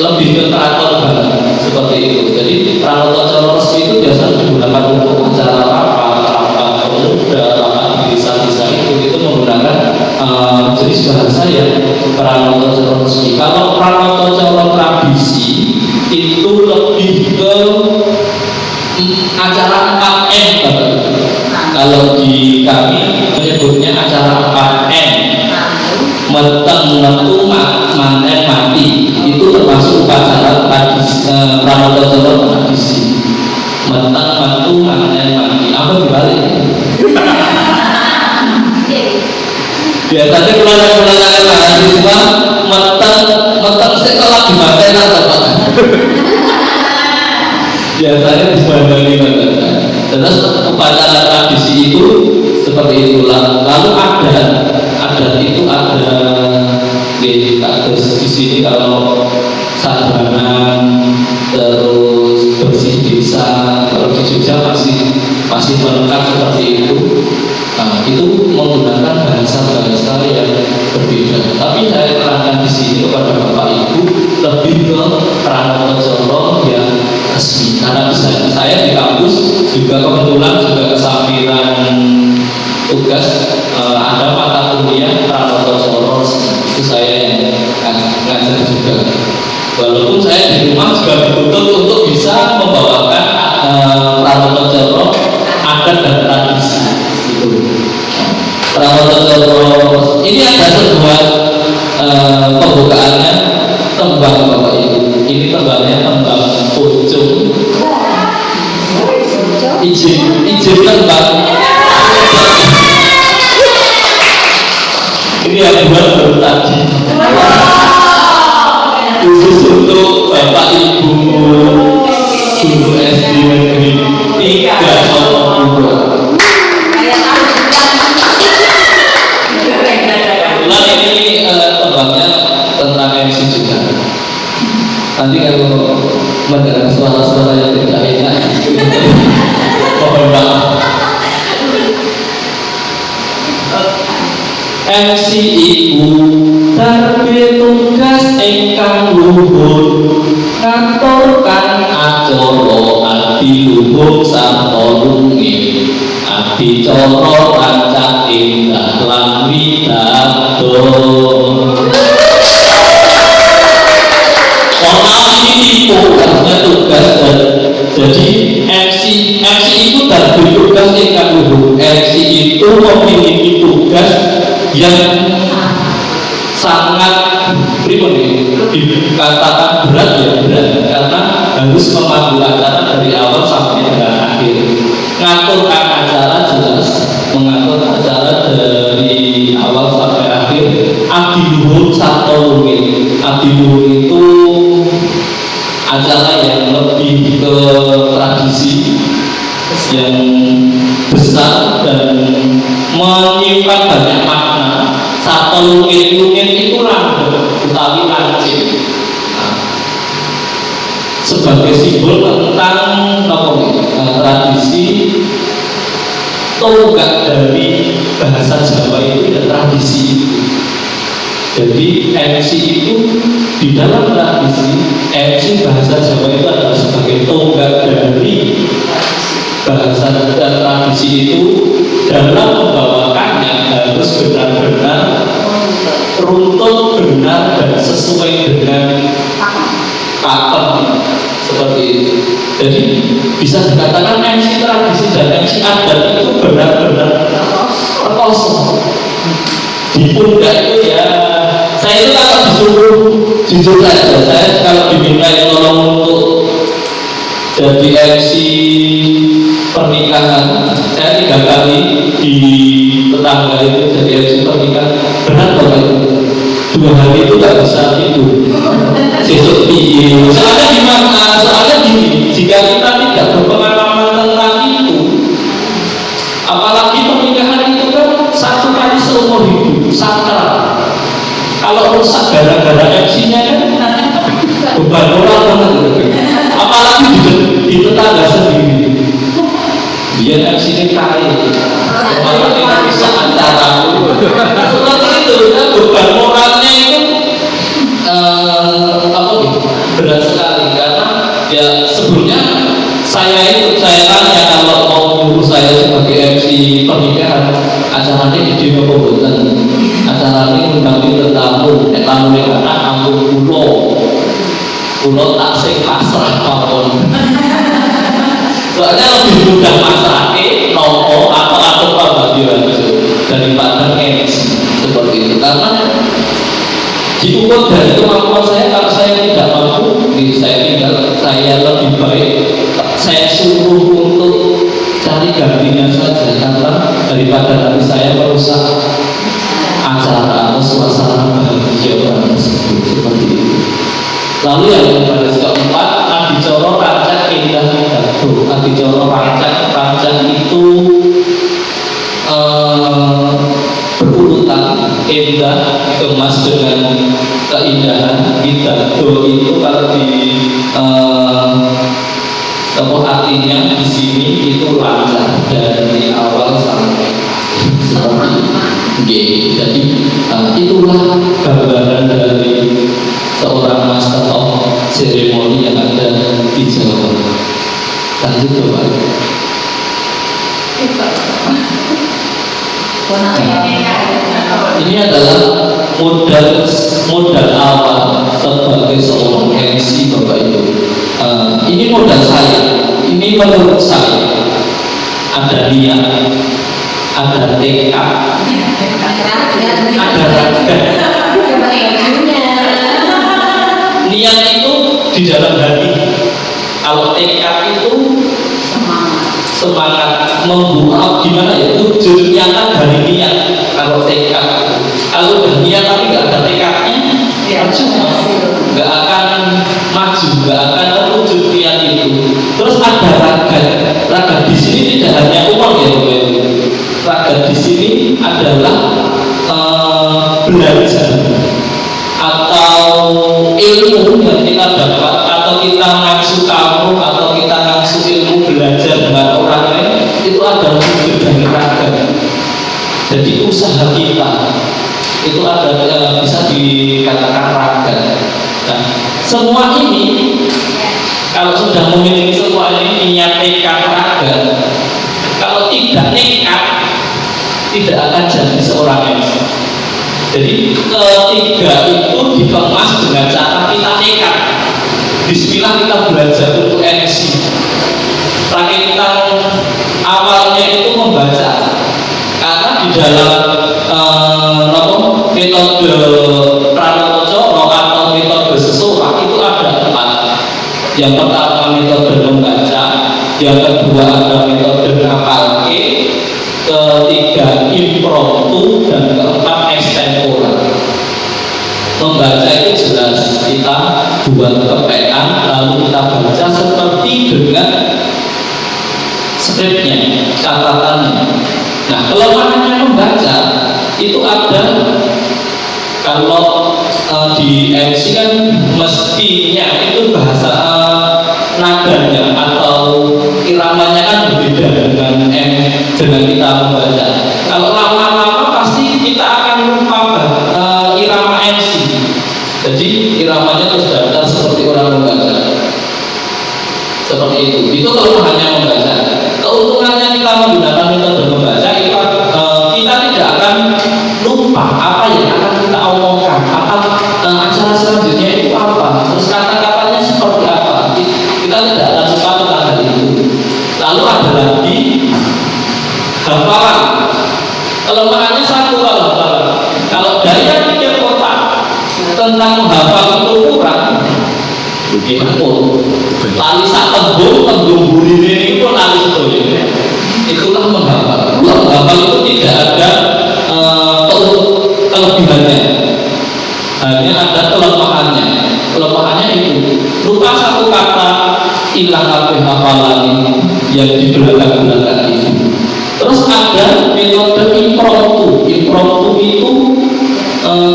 lebih ke teratur banget seperti itu. Jadi pranoto resmi itu biasanya digunakan untuk acara rapat pemuda, rapat di desa-desa itu menggunakan jenis bahasa yang pranoto resmi. Kalau pranoto tradisi itu lebih ke acara 4M. Kalau di kami menyebutnya acara 4M. Meteng, metu, manten, mati. Itu termasuk upacara tradisi, pranoto tradisi. Meteng, metu, manten, mati. Apa dibalik? Biasanya pulang-pulang mahasiswa meteng sekolah di manten atau apa? Biasanya dibanding meteng. Terus upacara tradisi itu seperti itulah. Lalu adat itu ada di sini kalau sadanan, terus bersih desa. Kalau di Jogja masih melengkap seperti itu. Nah, itu menggunakan bahasa-bahasa yang berbeda. Tapi saya terangkan di sini kepada Bapak Ibu lebih ke pranoto yang resmi. Karena saya di kampus juga kebetulan juga kesampiran tugas ada mata kuliah pranoto itu saya yang ngajar juga. Walaupun saya di rumah juga dituntut untuk bisa membawakan pranoto adat dan tradisi itu. Pranoto ini ada sebuah pembukaannya tembang Bapak Ibu. Ini tembangnya tembang Pucung. Izin tembang. Ini yang buat baru tadi. Khusus untuk Bapak Ibu guru SD negeri 3 Solo 2. Kebetulan ini tembangnya tentang MC juga. Nanti kalau mendengar suara-suara yang tidak enak, mohon maaf. MC iku darbe tugas ingkang luhur, ngaturkan acara adiluhur sarta rumit, adicara rancak indah lan widato. Ini tugas jadi MC itu darbe tugas ingkang luhur. MC itu memiliki tugas yang sangat dikatakan berat karena harus memandu acara dari awal sampai dengan akhir. Ngaturkan acara jelas, mengatur acara dari awal sampai akhir. Adiluhur sarta rumit. Adiluhur itu acara yang lebih ke tradisi yang besar dan menyimpan banyak makna. Satu lungit itu langgeng utawi lancip, sebagai simbol tentang tradisi tonggak dari bahasa Jawa itu dan tradisi itu. Jadi MC itu di dalam tradisi MC bahasa Jawa itu adalah sebagai tonggak dari bahasa dan tradisi itu. Dalam membawakannya harus benar-benar runtut, benar dan sesuai dengan pakem seperti itu. Jadi bisa dikatakan MC tradisi dan MC adat itu benar-benar kosong. Di pundak itu ya, saya itu kalau disuruh jujur saja, saya kalau diminta tolong untuk jadi MC pernikahan, saya 3 kali di tetangga itu jadi MC pernikahan. Benar Bapak itu 2 hari itu gak bisa tidur. Sesuk piye? Soalnya gimana? Soalnya gini, jika kita tidak berpengalaman tentang itu, apalagi pernikahan itu kan 1 kali seumur hidup, sakral. Kalau rusak gara-gara MC-nya kan beban moral banget. Apalagi di tetangga sendiri. Dia MC ini kaya, malah tidak bisa antara. Seperti itu, beban moralnya itu berat sekali karena ya sebelumnya saya tanya kalau mau nyuruh saya sebagai MC pernikahan acaranya di Dino Kobotan, acaranya undang tetamu, tamu yang anak ampun pulau tak sing pasrah mawon. Soalnya lebih mudah masake nopo atau apa daripada MC seperti itu karena diukur dari kemampuan saya. Kalau saya tidak mampu, saya lebih baik saya suruh untuk cari gantinya saja karena daripada nanti saya merusak acara atau suasana bahagia orang tersebut seperti itu. Lalu yang baris keempat, adicoro rancak indah dado. Adicoro rancak itu berurutan, indah, kemas dengan keindahan. Dado itu kalau di artinya di sini itu lancar dari awal sampai seperti jadi itulah gambaran dari seorang master of ceremony yang ada di Jawa. Lanjut coba. Ini adalah modal awal sebagai seorang MC Bapak Ibu. Ini modal saya. Ini menurut saya ada niat, ada tekad, ada raga. Niat itu di dalam hati. Kalau tekad itu semangat membuat gimana ya, wujud nyata dari niat. Kalau tekad, kalau berniat tapi nggak ada tekadnya, percuma, nggak akan maju, nggak akan terwujud niat itu. Terus ada raga di sini tidak hanya uang ya, raga di sini adalah belajar atau ilmu yang kita dapat, atau kita ngasuh kamu, atau kita ngasuh ilmu belajar dengan orang lain, itu adalah wujud dari raga. Jadi usaha kita itu ada bisa dikatakan raga. Nah, semua ini kalau sudah memiliki semua ini, niat, tekad, raga, kalau tidak nekat tidak akan jadi seorang MC. Jadi ketiga itu dikemas dengan cara kita nekat. Bismillah kita belajar untuk MC. Rakitan awalnya itu membaca, karena di dalam metode Pranowoco atau metode seseorang itu ada 4. Yang pertama metode membaca, yang kedua ada metode ngapalke, ketiga impromptu, dan keempat extempore. Membaca itu jelas kita buat kepean, lalu kita baca seperti dengan skripnya, catatannya. Nah, kelemahannya membaca itu ada, kalau di MC kan mestinya itu bahasa nadanya atau iramanya kan berbeda dengan kita membaca. Kalau lama-lama pasti kita akan lupa irama MC. Jadi iramanya harus datar seperti orang membaca. Seperti itu. Itu kelemahannya membaca. Keuntungannya kita menggunakan metode membaca itu kita tidak akan lupa apa yang akan kita omongkan, acara selanjutnya itu apa, terus kata-katanya seperti apa. Kita tidak akan lupa tentang hal itu. Lalu ada lagi hafalan. Kelemahannya satu kalau hafalan. Kalau daya pikir otak tentang menghafal itu kurang, gimana pun lali sak tembung burine ini pun lali sebetulnya. Itulah menghafal. Menghafal itu tidak ada kelebihannya, hanya ada kelemahannya. Kelemahannya itu lupa satu kata, hilang kabeh hafalan yang di belakang itu. Terus ada metode impromptu. Impromptu itu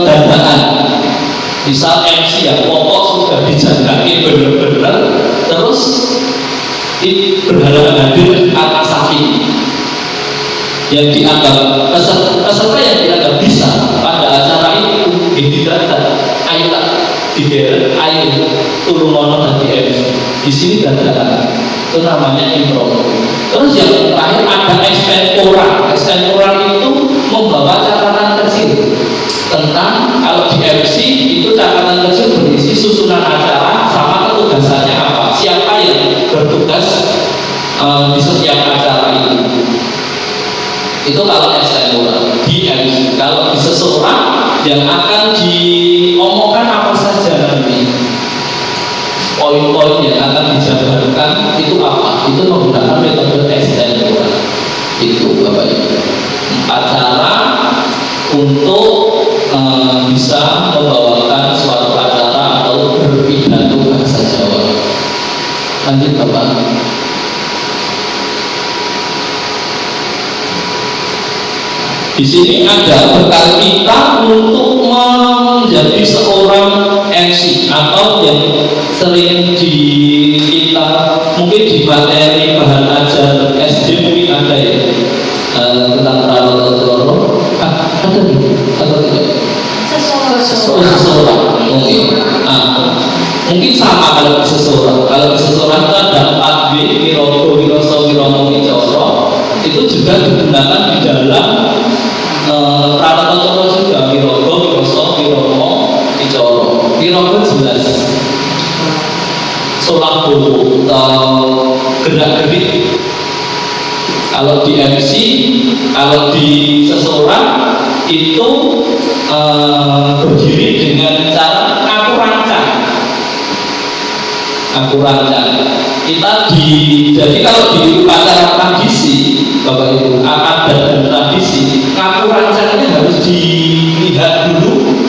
dadakan. Misal MC yang pokok sudah dijagain benar-benar, terus berhalangan hadir atas saking yang dianggap peserta yang dianggap bisa pada acara itu, tidak ayo tak dikira ayo turun mono tadi MC. Di sini dadakan, itu namanya impromptu. Terus yang terakhir ada extempora. Extempora itu membawa catatan kecil tentang, kalau di MC itu catatan kecil berisi susunan acara sama ketugasannya apa, siapa yang bertugas di setiap acara itu. Itu kalau extempora di MC. Kalau di seseorang yang akan diomongkan apa saja nanti, poin-poin yang akan dijabarkan itu apa, itu menggunakan metode extempora. Itu Bapak Ibu, acara untuk bisa membawakan suatu acara atau berpidato bahasa Jawa. Lanjut Bapak. Di sini ada bekal kita untuk menjadi seorang MC atau yang sering kita mungkin di materi bahan ajar SD mungkin ada ya, tentang Prawiro. Ada nih atau tidak? Seseorang mungkin. Mungkin sama kalau seseorang. Kalau seseorang itu ada 4W, Wirogo, Wiroso, Wiromo, Wicoro. Itu juga digunakan di dalam Prawiro juga, Wirogo, Wiroso, Wiromo, Wicoro. Wirogo jelas solak bulu atau gerak-gerik. Kalau di MC, kalau di seseorang itu berdiri dengan cara aku rancang. Kita jadi kalau di upacara tradisi, Bapak Ibu, adat dan tradisi, ngaku rancangnya harus dilihat dulu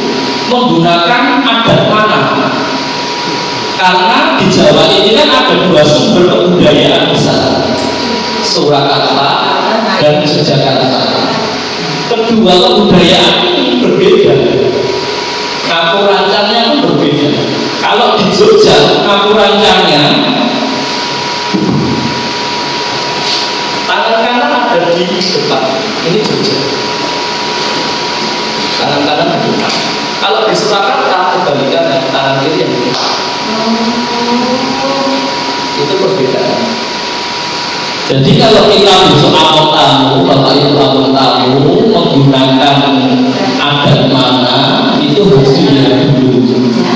menggunakan adat mana. Karena di Jawa ini kan ada dua sumber kebudayaan besar, Surakarta dan Yogyakarta. Kedua kebudayaan ini berbeda, ngaku rancangnya pun berbeda. Kalau di Jogja ngaku rancangnya tangan kanan ada di depan, ini Jogja, tangan kanan di depan. Kalau di Surakarta kebalikannya, tangan kiri yang di depan. Itu perbedaan. Jadi kalau kita besok among tamu, Bapak Ibu among tamu menggunakan adat mana, itu harus dilihat dulu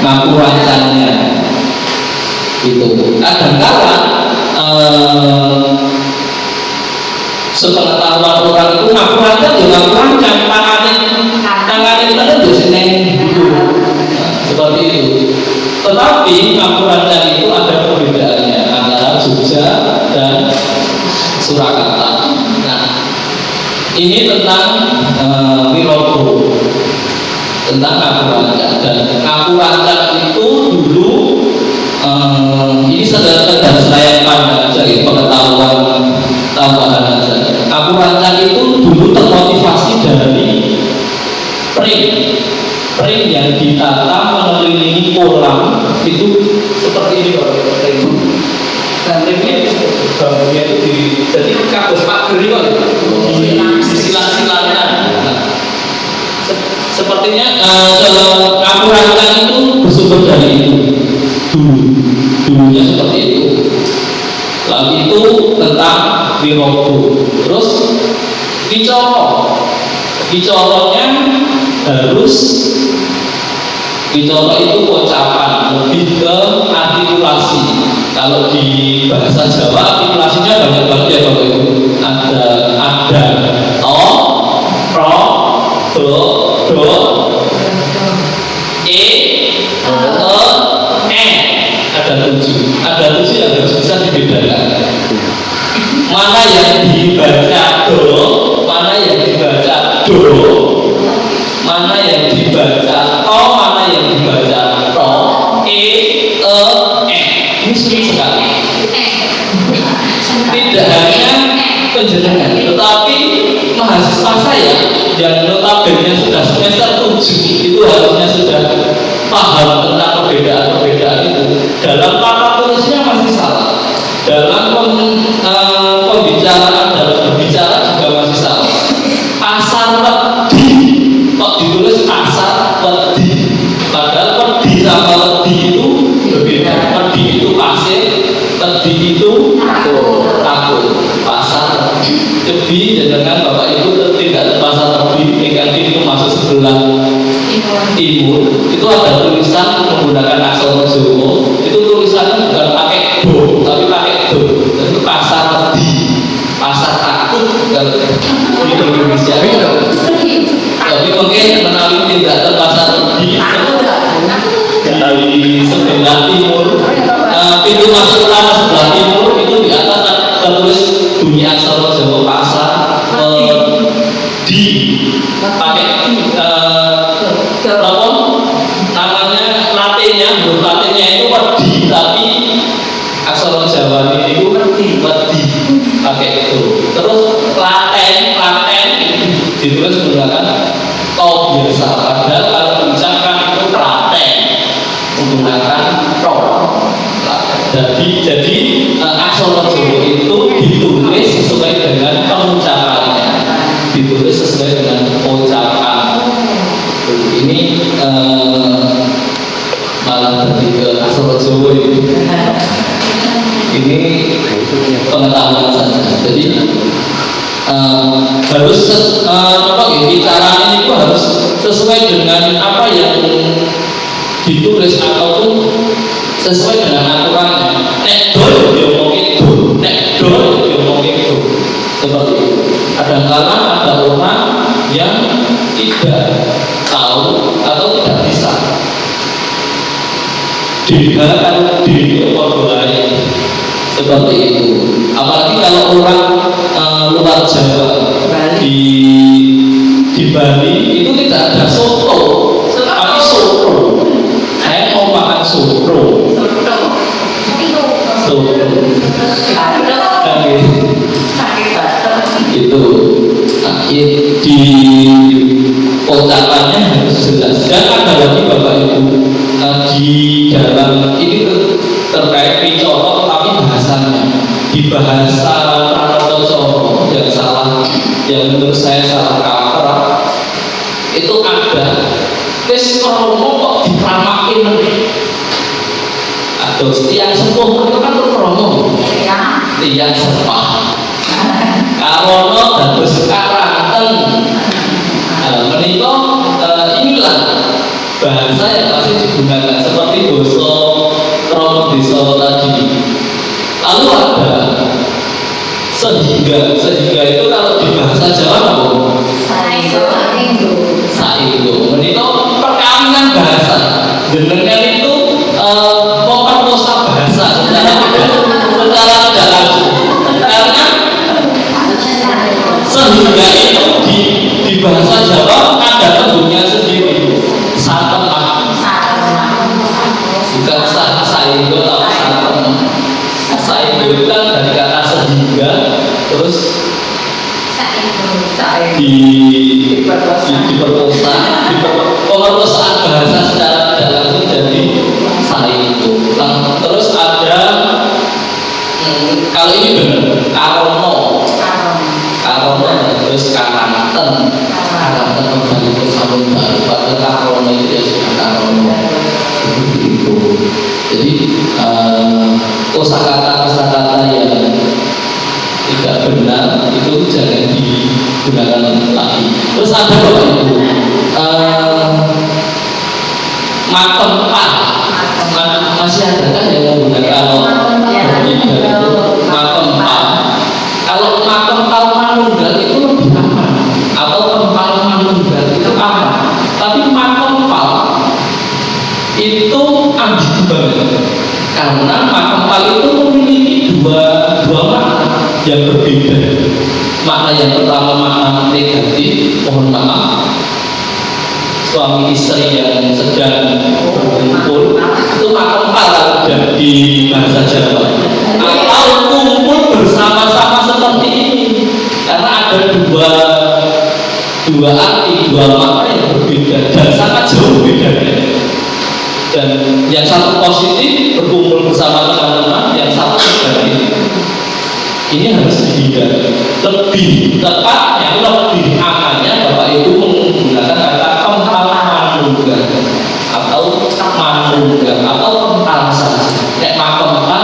ngaku rancangnya. Itu kadang-kala sepengetahuan orang itu ngaku rancang ya ngaku rancang, tangannya kita kan biasanya dulu seperti itu. Tetapi ngaku rancang itu ada perbedaannya antara Jogja dan Surakarta. Nah, ini tentang Wirogo, tentang ngaku rancang. Dan ngaku rancang itu dulu ini sedang saya pandang dari pengetahuan tambahan saja. Ngaku rancang itu dulu termotivasi dari pring yang ditata mengelilingi kolam itu seperti ini Pak. Dan ringnya bangunnya itu jadi kabus pagar ini Pak, di sila-silanya. Sepertinya ngaku rancang itu bersumber dari itu dulunya seperti itu. Lalu itu tentang Wirogo. Terus Wicoronya harus Wicoro itu ucapan, lebih ke artikulasi. Kalau di bahasa Jawa artikulasinya banyak banget ya Bapak Ibu. Ada to, ro, do, e, ada 7. Ada 7 yang harus bisa dibedakan. Mana yang dibaca do, mana yang dibaca do, mana yang dibaca to, mana yang dibaca ro, ini sulit sekali. Tidak hanya penjenengan, tetapi mahasiswa saya yang notabene sudah semester 7 itu harusnya sudah paham tentang perbedaan-perbedaan itu. Dalam kata tulisnya masih salah, dalam pembicaraan dalam berbicara juga masih salah. Pasar wedi kok ditulis pasar wedi, padahal wedi sama wedi itu berbeda. timur itu ada tulisan menggunakan aksara Jawa, itu tulisannya bukan pakai do tapi pakai do. Itu pasar di, pasar takut kalau di Indonesia. Tapi mungkin menawi tidak terpasar di dari sebelah timur, pintu masuk utama sebelah timur itu di atas tertulis bunyi aksara Jawa pasar di pakai namanya latinnya, huruf latinnya itu wedi, tapi aksara Jawa ini itu wedi pakai itu. Terus laten ditulis menggunakan to biasa, padahal kalau diucapkan itu laten menggunakan to. Jadi aksara Jawa itu ditulis sesuai dengan pengucapannya, ditulis sesuai dengan ucapan. Ini malah berarti ke aksara Jawa ini pengetahuan saja. Jadi harus bicara ini itu harus sesuai dengan apa yang ditulis ataupun sesuai dengan aturannya. Nek do diomong itu, nek do diomong itu, seperti itu. Kadang-kadang ada orang yang tidak tahu atau tidak bisa kalau diri lain seperti itu. Apalagi kalau orang luar Jawa di Bali itu tidak ada soto, tapi soto. Saya mau makan soto. Itu di ucapannya harus jelas. Dan ada lagi Bapak Ibu di dalam ini terkait Picoro, tapi bahasanya di bahasa Pranotocoro yang salah, yang menurut saya salah kaprah itu ada tes kromo kok dipramakin. Aduh, tiang sepuh itu kan kromo, tiang sepah karono dados karanten. Menika inilah bahasa yang pasti digunakan seperti basa kromo desa tadi. Lalu ada sehingga itu kalau di bahasa Jawa apa? Sainggo. Menika perkawinan bahasa. Jenengan itu memperkosa bahasa secara tidak langsung. Karena sehingga itu di bahasa Jawa ada bentuknya sendiri. Satemah. Bukan sainggo tapi satemah. Sainggo itu kan dari kata sehingga terus diperkosa, pemerkosaan bahasa secara tidak langsung jadi sainggo. Terus ada kalau ini benar karono terus karanten kembali ke sambung baru, pada karono itu ya sudah karono itu. Jadi kosakata yang tidak benar itu jangan digunakan lagi. Terus ada Bapak Ibu makempal, masih ada kan yang menggunakan makempal. Kalau makempal manunggal itu lebih aman, atau kempal manunggal itu aman. Tapi makempal itu ambigu banget, karena makempal itu memiliki dua makna yang berbeda. Makna yang pertama makna negatif, mohon maaf, suami istri yang sedang berkumpul itu makempal ada di bahasa Jawa. Atau kumpul bersama-sama seperti ini, karena ada dua arti, dua makna yang berbeda dan sangat jauh bedanya. Dan yang satu positif berkumpul bersama teman-teman, yang satu negatif. Ini harus dihindari. Lebih tepatnya, lebih amannya Bapak Ibu menggunakan kata kempal manunggal atau manunggal atau kempal saja. Nek makempal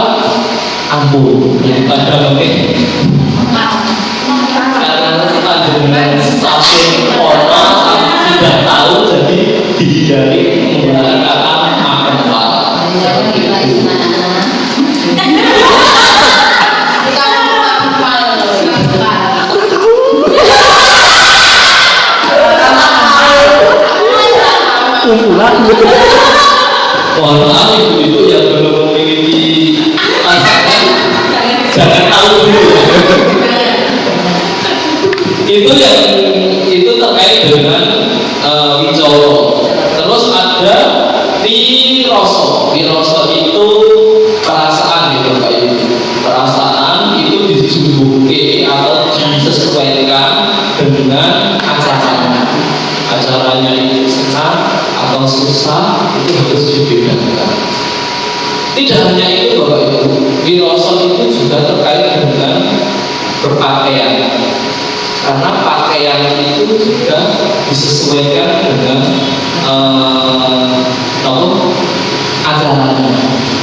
ampun daripada mungkin karena panjenengan saking ono tidak tahu, jadi dihindari menggunakan kata makempal. Jangan kita gimana? Kumpulan. Mohon maaf ibu-ibu yang belum memiliki pasangan, jangan tahu dulu. Itu terkait dengan wicoro. Terus ada wiroso. Wiroso itu perasaan gitu Pak Ibu. Perasaan itu disubungke atau disesuaikan dengan acaranya. Acaranya itu senang atau susah itu harus dibedakan. Tidak hanya itu Bapak Ibu, wiroso itu juga terkait dengan berpakaian. Karena pakaian itu juga disesuaikan dengan acaranya.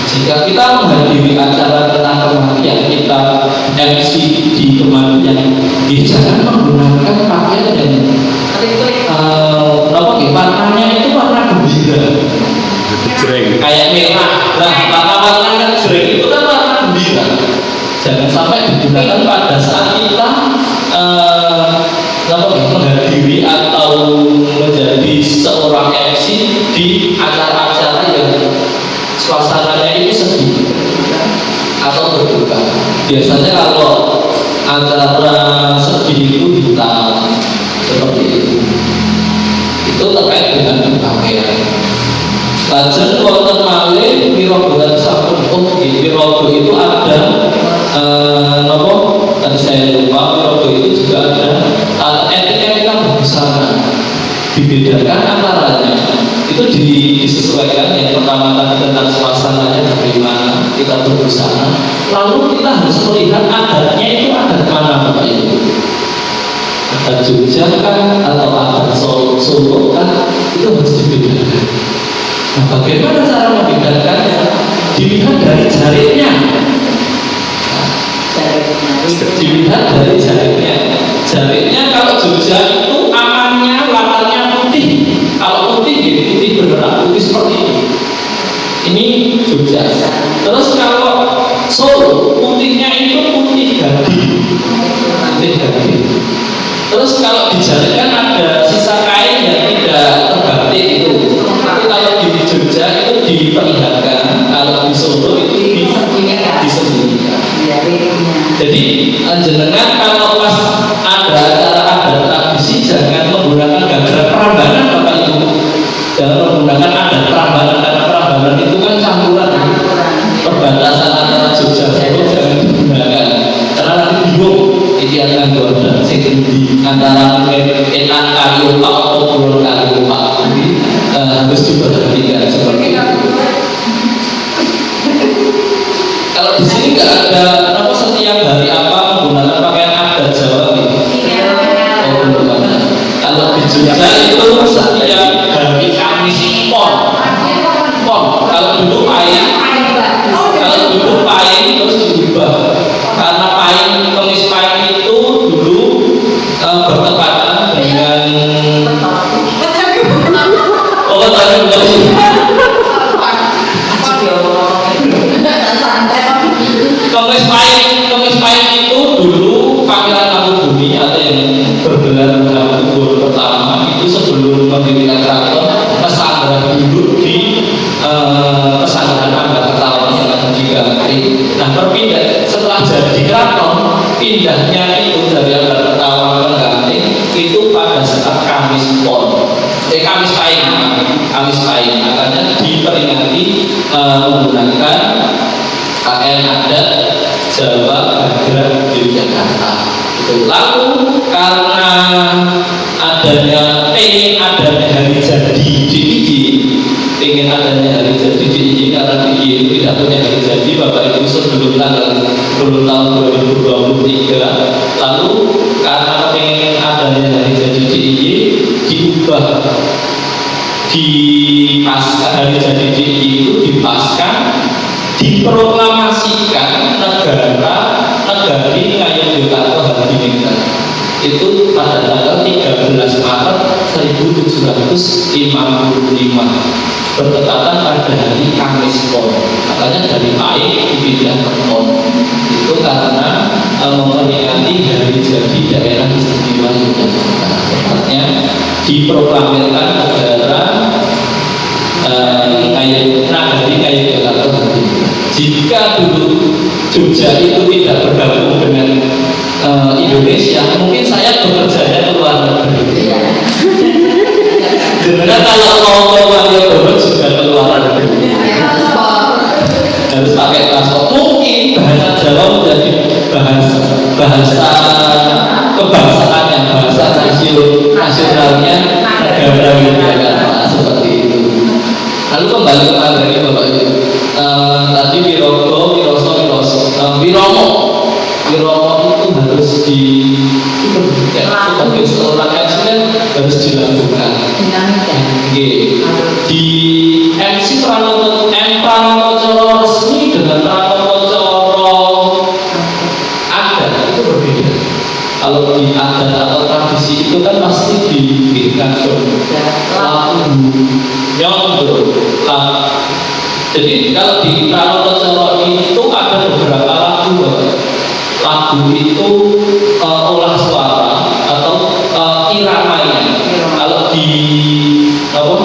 Jika kita menghadiri acara tentang kematian, kita MC di kematian, jangan menggunakan pakaian yang warnanya itu warna gembira, kayak merah. Nah, warna-warna jreng itu kan warna gembira. Jangan sampai digunakan pada saat kita menghadiri atau menjadi seorang MC di acara-acara yang suasananya itu sedih atau berduka. Biasanya kalau acara sedih itu hitam seperti itu. Itu terkait dengan pakaian. Lajeng wonten malih wirogolan sampun wirogo itu ada tadi saya lupa, wirogo itu juga ada etika kita berbusana. Dibedakan antaranya itu disesuaikan. Yang pertama tadi tentang suasananya bagaimana kita berbusana, lalu kita harus melihat adatnya itu adat mana Bapak Ibu. Adat Jogja kan atau adat Solo kan, itu harus dibedakan. Nah, bagaimana cara membedakannya? Dilihat dari jaritnya. Dilihat dari jaritnya. Jaritnya kalau Jogja itu amannya warnanya putih. Kalau putih, putih beneran, putih seperti ini. Ini Jogja. Terus kalau Solo, putihnya itu putih gading. Putih gading. Terus kalau dijaritkan ada sisa kain yang tidak terbatik itu. Tapi kalau di Jogja itu diperlihatkan, kalau di Solo itu disembunyikan. Jadi jenengan kalau pas ada acara adat tradisi jangan menggunakan gambar perambanan Bapak Ibu. Jangan menggunakan adat perambanan, karena perambanan itu kan campuran perbatasan antara Jogja Solo, jangan digunakan. Karena nanti bingung ini akan goda di antara enak kayu pak atau kulon kayu pak, harus diperhatikan seperti itu. Kalau di sini nggak ada setiap hari apa menggunakan pakaian adat Jawa gitu. Kalau di Jogja itu setiap hari Kamis pon. Kalau dulu payung, terus diubah. Karena Kamis payung itu dulu bertepatan dengan Kamis payung itu dulu Pangeran Mangkubumi atau yang bergelar Hamengkubuwono pertama itu sebelum mendirikan keraton pesantren dulu di pesantren Ambarawa yang ada di Gamping. Nah, perpindah setelah jadi keraton, pindahnya itu dari Ambarawa ke Gamping itu pada saat Kamis payung, makanya diperingati menggunakan pakaian adat Jawa Bagian Yogyakarta. Itu lalu karena pengen adanya hari jadi DIY, karena DIY itu tidak punya hari jadi Bapak Ibu sebelum tahun 2023. Lalu karena pengen adanya hari jadi DIY diubah, di pasca hari jadi DIY itu dipaskan, diproklamasikan negari Ngayogyakarta Hadiningrat itu pada tanggal 13 Maret 1700. 1755 bertepatan pada hari Kamis Pon. Makanya dari Pahit dipindah ke Pon itu karena memperingati hari jadi daerah istimewa Yogyakarta. Tepatnya diproklamirkan negara Nagari Kayu Jakarta. Jika dulu Jogja itu tidak bergabung dengan Indonesia, mungkin saya bekerjanya ke luar negeri. Sebenarnya kalau mau ke Malioboro juga ke luar negeri, harus pakai paspor. Mungkin bahasa Jawa menjadi bahasa kebangsaannya, bahasa nasionalnya negara Yogyakarta, seperti itu. Lalu kembali ke materi Bapak Ibu. Tadi Wirogo, Wiromo itu harus sebagai seorang MC harus dilakukan. Di MC Pranoto Coro resmi dengan Pranoto Coro adat itu berbeda. Kalau di adat atau tradisi itu kan pasti dibikinkan lagu nyondro. Jadi kalau di Pranoto Coro itu ada beberapa lagu. Lagu itu olah suara atau iramanya. Kalau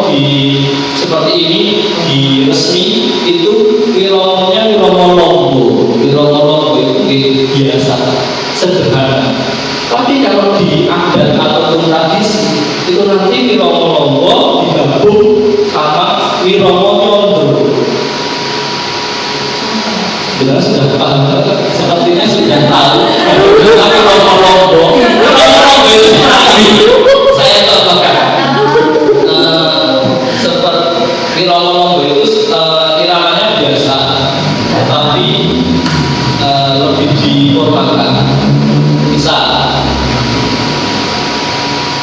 di seperti ini di resmi itu wiromonya wiromo lombo itu biasa sederhana. Tapi kalau di adat ataupun tradisi itu nanti wiromo lombo digabung sama wiromo nyondro. Kita sudah paham, sepertinya sudah tahu. Tapi wiromo itu saya contohkan. Seperti wiromo itu iramanya biasa, tapi lebih diformalkan. Misal,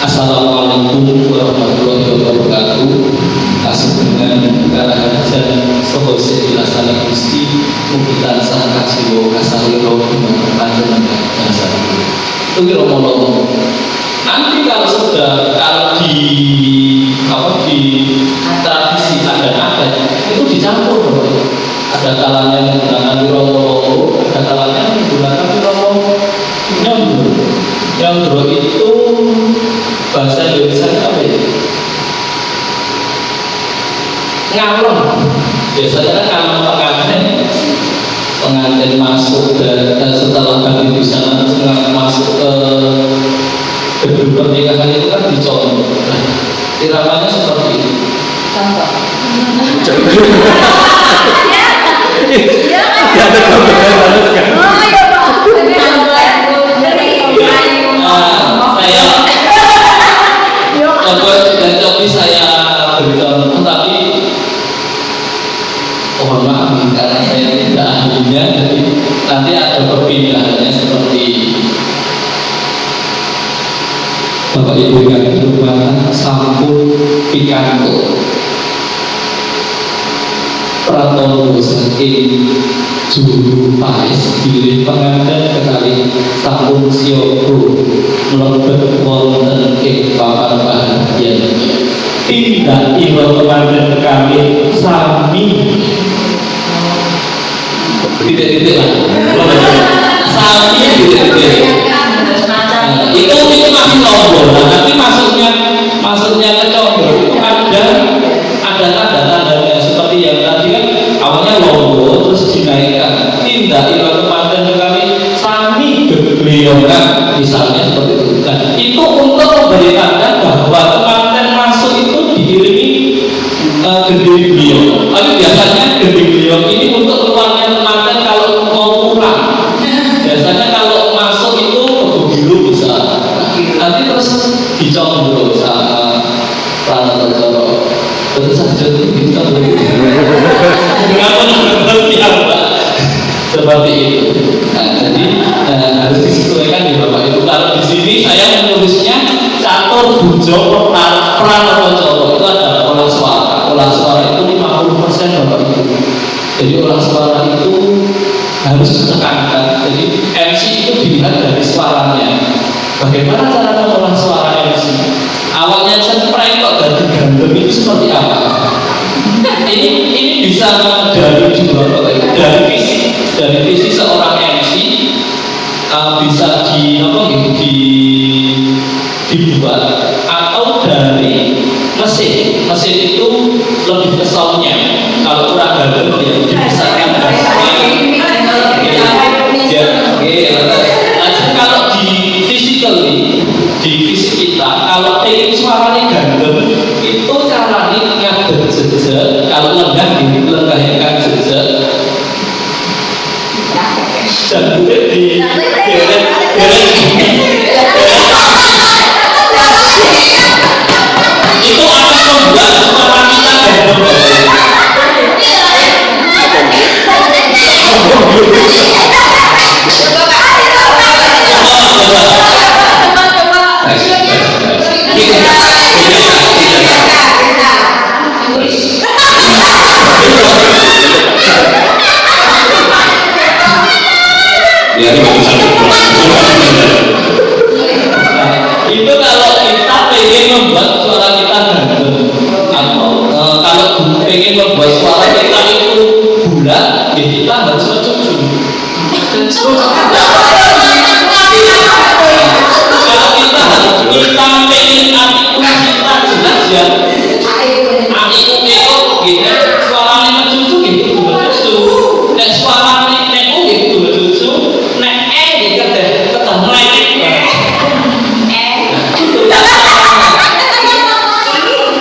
Assalamualaikum warahmatullahi wabarakatuh. Kasih dengan karahajan Sohose Dilasana Gusti Mugitan Sang Kasiwo Kasariro Panjenengan Dasar. Itu wiromo. Nanti kalau di tradisi adat itu dicampur. Ada kalanya menggunakan wiromo, ada kalanya menggunakan wiromo nyondro. Nyondro itu bahasa Indonesia apa ya? Ngalong. Biasanya kan pengantin masuk dan setelah kami bisa masuk ke gedung pernikahan itu kan dicontoh. Iramanya seperti itu. Contoh. Saya beritahu, tapi mohon maaf karena saya tidak ahlinya, jadi nanti ada perpindahannya seperti Bapak Ibu yang dihormati sampun pikanto pratono saking juru pais bilih pengantin kekali sampun siyogo mlebet wonten ing papan bahagia. Tindak iwa pengantin kekali sami titik-titik lah sami titik-titik itu masih nombor. Nanti maksudnya ke nombor itu ada tanda-tandanya seperti yang tadi kan awalnya logo terus dinaikkan tindak iwa pengantin kekali sami gegliokan misalnya seperti itu. Nah, itu untuk memberi tanda bahwa pengantin masuk itu diiringi gending beliau. Tapi biasanya gending beliau ini untuk keluarnya pengantin kalau mau pulang. Biasanya kalau masuk itu kebugilu bisa. Nanti terus dicondro sama Pranoto Coro. Terus saja itu dicondro. Seperti itu. Nah, jadi harus disesuaikan di Bapak Ibu. Kalau di sini saya menulisnya catur bujo Pranoto Coro itu ada olah suara. Olah suara itu 50% Bapak Ibu. Jadi olah suara itu harus ditekankan. Jadi MC itu dilihat dari suaranya. Bagaimana cara mengolah suara MC? Awalnya cempreng kok gandum itu seperti apa? Ini bisa dari dua, dari visi seorang MC bisa dibuat, atau dari mesin itu lebih ke soundnya. Kalau kurang gandum ya dibesarkan kalau di fisik kita, kalau pengen suaranya gandum itu caranya ngadeg jejak. Kalau lenggah gitu, lenggahnya kan jejak dan kemudian di itu akan membuat suara kita gandum. Itu kalau kita pengen membuat suara kita gandum, atau kalau pengen membuat suara kita itu bulat, ya kita harus mencucu. Kalau kita pengen atiku kita jelas ya, atiku itu gitu, suaranya mencucu gitu, mencucu. Nek suaranya neko gitu, mencucu. Nek gitu deh, tetap meletik.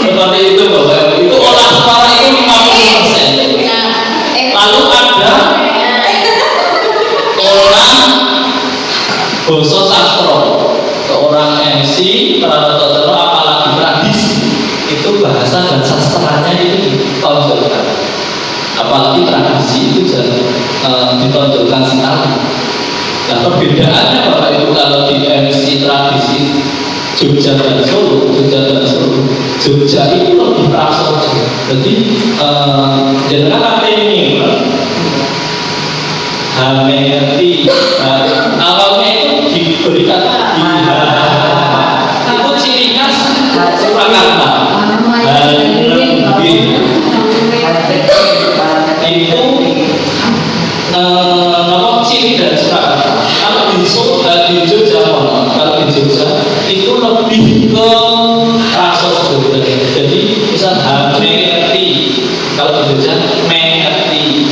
Seperti itu Bapak. Itu olah suara itu 50%. Lalu ada olah basa sastra. Seorang MC Pranoto apalagi tradisi itu bahasa dan sastranya itu ditonjolkan. Apalagi tradisi itu ditonjolkan sekali. Nah perbedaannya Bapak Ibu kalau di MC tradisi Jogja dan Solo, Jogja itu lebih prasaja. Jadi jangan kata ini mengerti awalnya itu diberikan itu ciri khas Surakarta. Itu ciri dari Surakarta. Kalau di Solo dan di Jogja, kalau di Jogja itu lebih ke prasaja. Jadi misal mengerti, kalau di Jogja mengerti.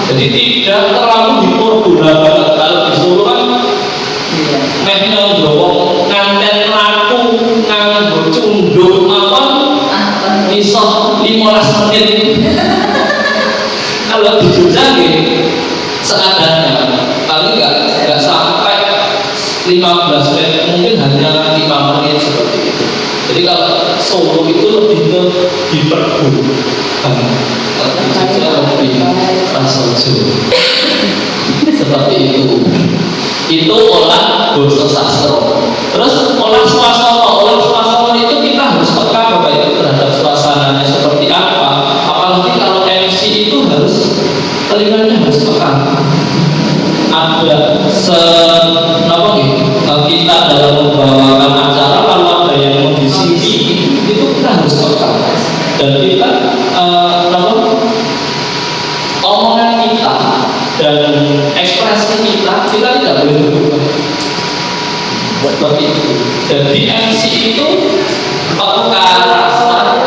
Jadi tidak terlalu dipergunakan. Kalau di Solo kan ngomong nganten laku nganggo cunduk mawon iso 15 menit. Kalau di Jogja seadanya paling nggak sampai 15 menit, mungkin hanya 5 menit seperti itu. Jadi kalau Solo itu lebih ke dipergunakan, lebih prasaja seperti itu. Itu olah basa sastra. Terus olah swasana itu kita harus peka Bapak Ibu terhadap suasananya seperti apa. Apalagi kalau MC itu harus telinganya harus peka. Ada kita dalam membawakan acara, kalau ada yang mengisi itu kita harus peka. Dan kita omongan kita dan ekspresi kita tidak boleh berubah. Seperti itu. Jadi MC itu peka rasa.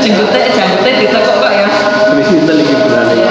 Jambutnya ditekuk kok ya. Ini lagi berani.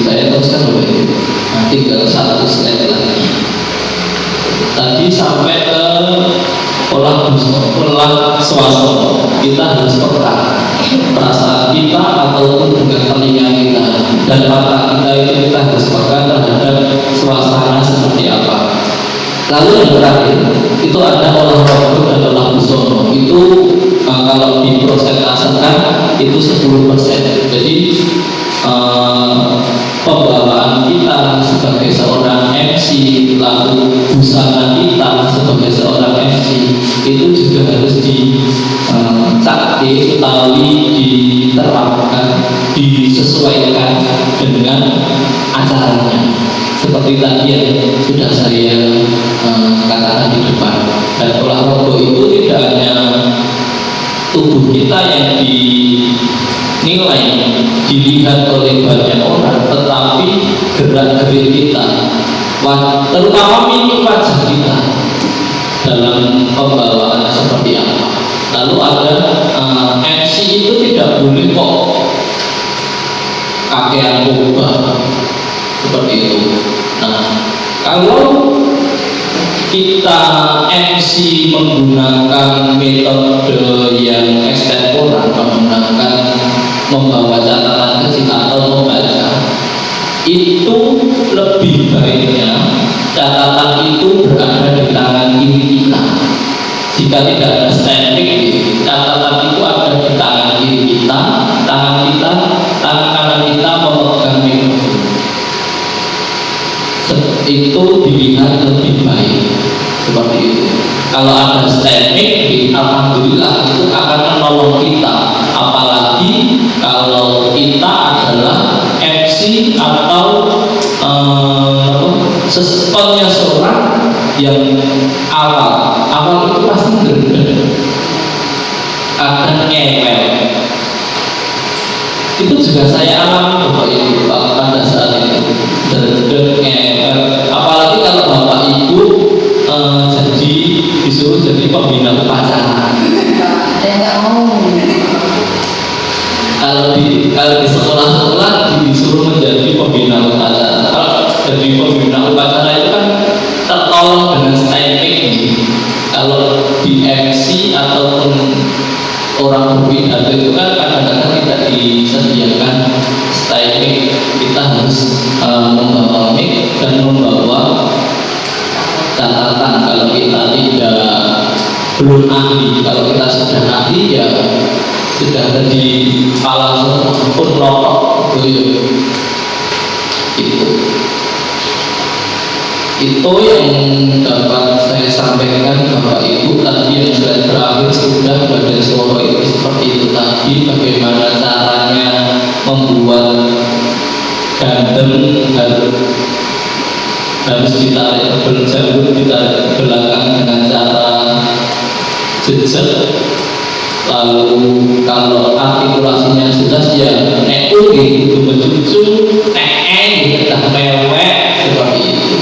saya teruskan Bapak Ibu. Nah, tinggal satu slide lagi. Tadi sampai ke olah swasana, kita harus peka perasaan kita ataupun dengan telinga kita dan mata kita itu kita harus peka terhadap suasana seperti apa. Lalu yang terakhir itu ada olah rogo dan olah busono. Itu kalau diprosentasekan itu 10%. Jadi pembawaan kita sebagai seorang MC, lalu busana kita sebagai seorang MC itu juga harus dicakti, utawi diterapkan, disesuaikan dengan acaranya. Seperti tadi yang sudah saya katakan di depan. Dan olah rogo itu tidak hanya tubuh kita yang dinilai, dilihat oleh banyak orang, tetapi gerak-gerik kita, terutama mimik wajah kita dalam pembawaan seperti apa. Lalu ada MC itu tidak boleh kok kakean ubah seperti itu. Nah, kalau kita MC menggunakan metode yang ekstemporer, membawa catatan kecil atau membaca, itu lebih baiknya catatan itu berada di tangan kiri kita. Jika tidak ada standing, catatan itu ada di tangan kiri kita, tangan kanan kita memegang mikrofon. Itu dilihat lebih baik seperti itu. Kalau ada standing, alhamdulillah itu akan menolong kita. Apalagi kalau kita adalah MC atau penyesuaian yang awal itu pasti berbeda, akan ngewel. Itu juga saya alami Bapak Ibu pada saat itu, ngewel. Apalagi kalau Bapak Ibu disuruh jadi pembina upacara. Saya nggak mau. Kalau di sekolah-sekolah disuruh menjadi pembina upacara. Kalau jadi pembina upacara itu kan tertolong dengan standing. Kalau di MC ataupun orang berpidato itu kan kadang-kadang tidak disediakan standing. Kita harus membawa mic dan membawa catatan. Kalau kita belum ahli, kalau kita sudah ahli ya sudah ada di kepala pun rokok itu yang dapat saya sampaikan Bapak Ibu. Tadi yang slide terakhir sudah badan suara itu seperti itu tadi, bagaimana caranya membuat gandeng harus ditarik jalur, ditarik ke belakang dengan cara jejak. Lalu kalau artikulasinya jelas ya nekul gitu, mencucu, kita mewek seperti itu.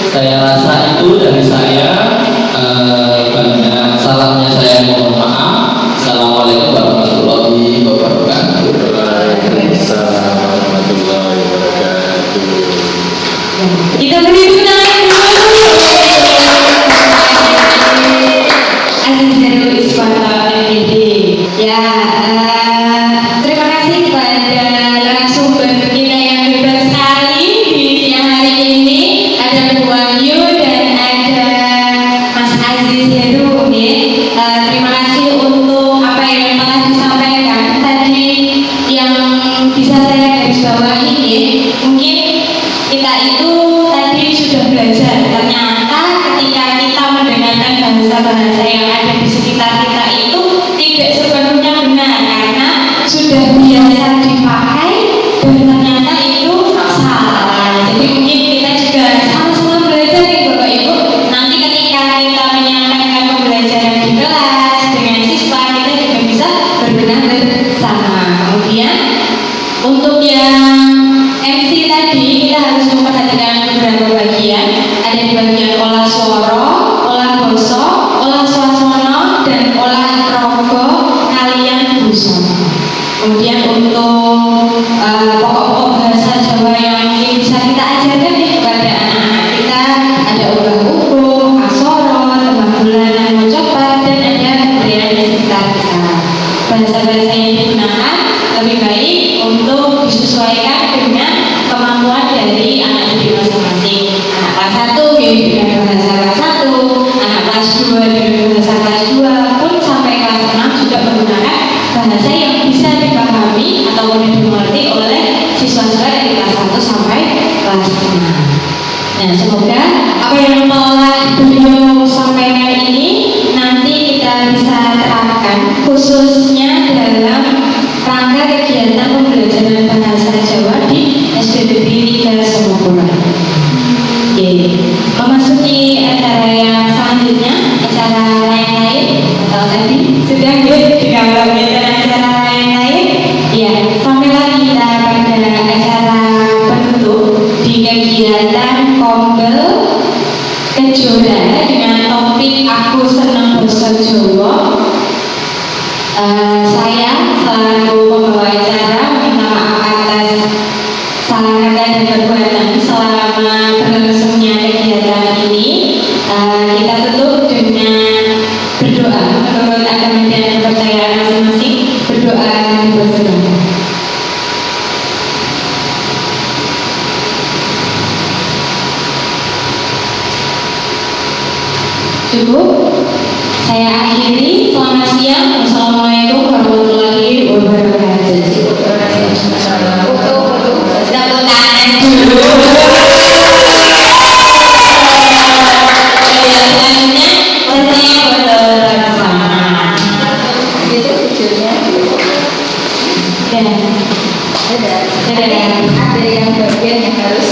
Saya rasa itu dari saya. Banyak salahnya saya mohon maaf. Assalamualaikum warahmatullahi wabarakatuh. Waalaikumsalam warahmatullahi wabarakatuh. Kita beri tepuk tangan dulu. Azizul Iswata MPD. Ya, terima kasih kepada narasumber kita yang hebat sekali di siang hari ini. Ada Bu Wahyu dan ada Mas Aziz Heru. Terima kasih untuk apa yang telah disampaikan tadi. Yang bisa saya garis bawahi, mungkin kita itu tadi sudah belajar. Ternyata ketika kita mendengarkan bahasa-bahasa yang ada di sekitar kita itu tidak sepenuhnya benar, karena sudah biasa dipakai dan ternyata itu salah. Jadi mungkin kita juga sama-sama belajar nih Bapak Ibu. Nanti ketika kita menyampaikan pembelajaran di kelas dengan siswa, kita juga bisa berbenah bersama. Kemudian untuk yang MC tadi kita harus memperhatikan beberapa bagian. Ada di bagian olah suara, olah basa, olah swasana, dan olah rogo kalian busana. Kemudian untuk pokok-pokok bahasa Jawa yang mungkin bisa kita ajarkan nih kepada anak-anak kita, ada ubah-ubah, aksara, tembang bulanan, mocopat, dan ada budaya di sekitar kita. Bahasa-bahasa yang digunakan lebih baik untuk disesuaikan dengan kemampuan dari anak didik masing-masing. Anak kelas 1 dengan bahasa kelas 1, anak kelas 2 dengan bahasa kelas 2, pun sampai kelas 6 juga menggunakan bahasa yang bisa dipahami atau dimengerti oleh siswa-siswa dari kelas 1 sampai kelas 6. Nah, semoga apa yang telah beliau sampaikan ini nanti kita bisa terapkan khususnya dalam rangka kegiatan pembelajaran bahasa Jawa di SDPB 3 Sumberpura. Memasuki acara yang selanjutnya, acara lain-lain atau tadi sudah digambarkan acara lain-lain. Ya, sampailah kita pada acara penutup di kegiatan Kombel Kejora dengan topik Aku Senang Basa Jawa. Saya selaku pembawa acara minta maaf atas salah kata dan perbuatan selama berlangsungnya kegiatan ini. Kita tutup dengan berdoa menurut agama dan kepercayaan masing-masing. Berdoa bersama. Cukup. Saya akhiri. Selamat siang. Wassalamualaikum warahmatullahi wabarakatuh. Tepuk tangan dulu. Selanjutnya saya bersama. Itu tujuannya. Dan Ada yang bagian yang harus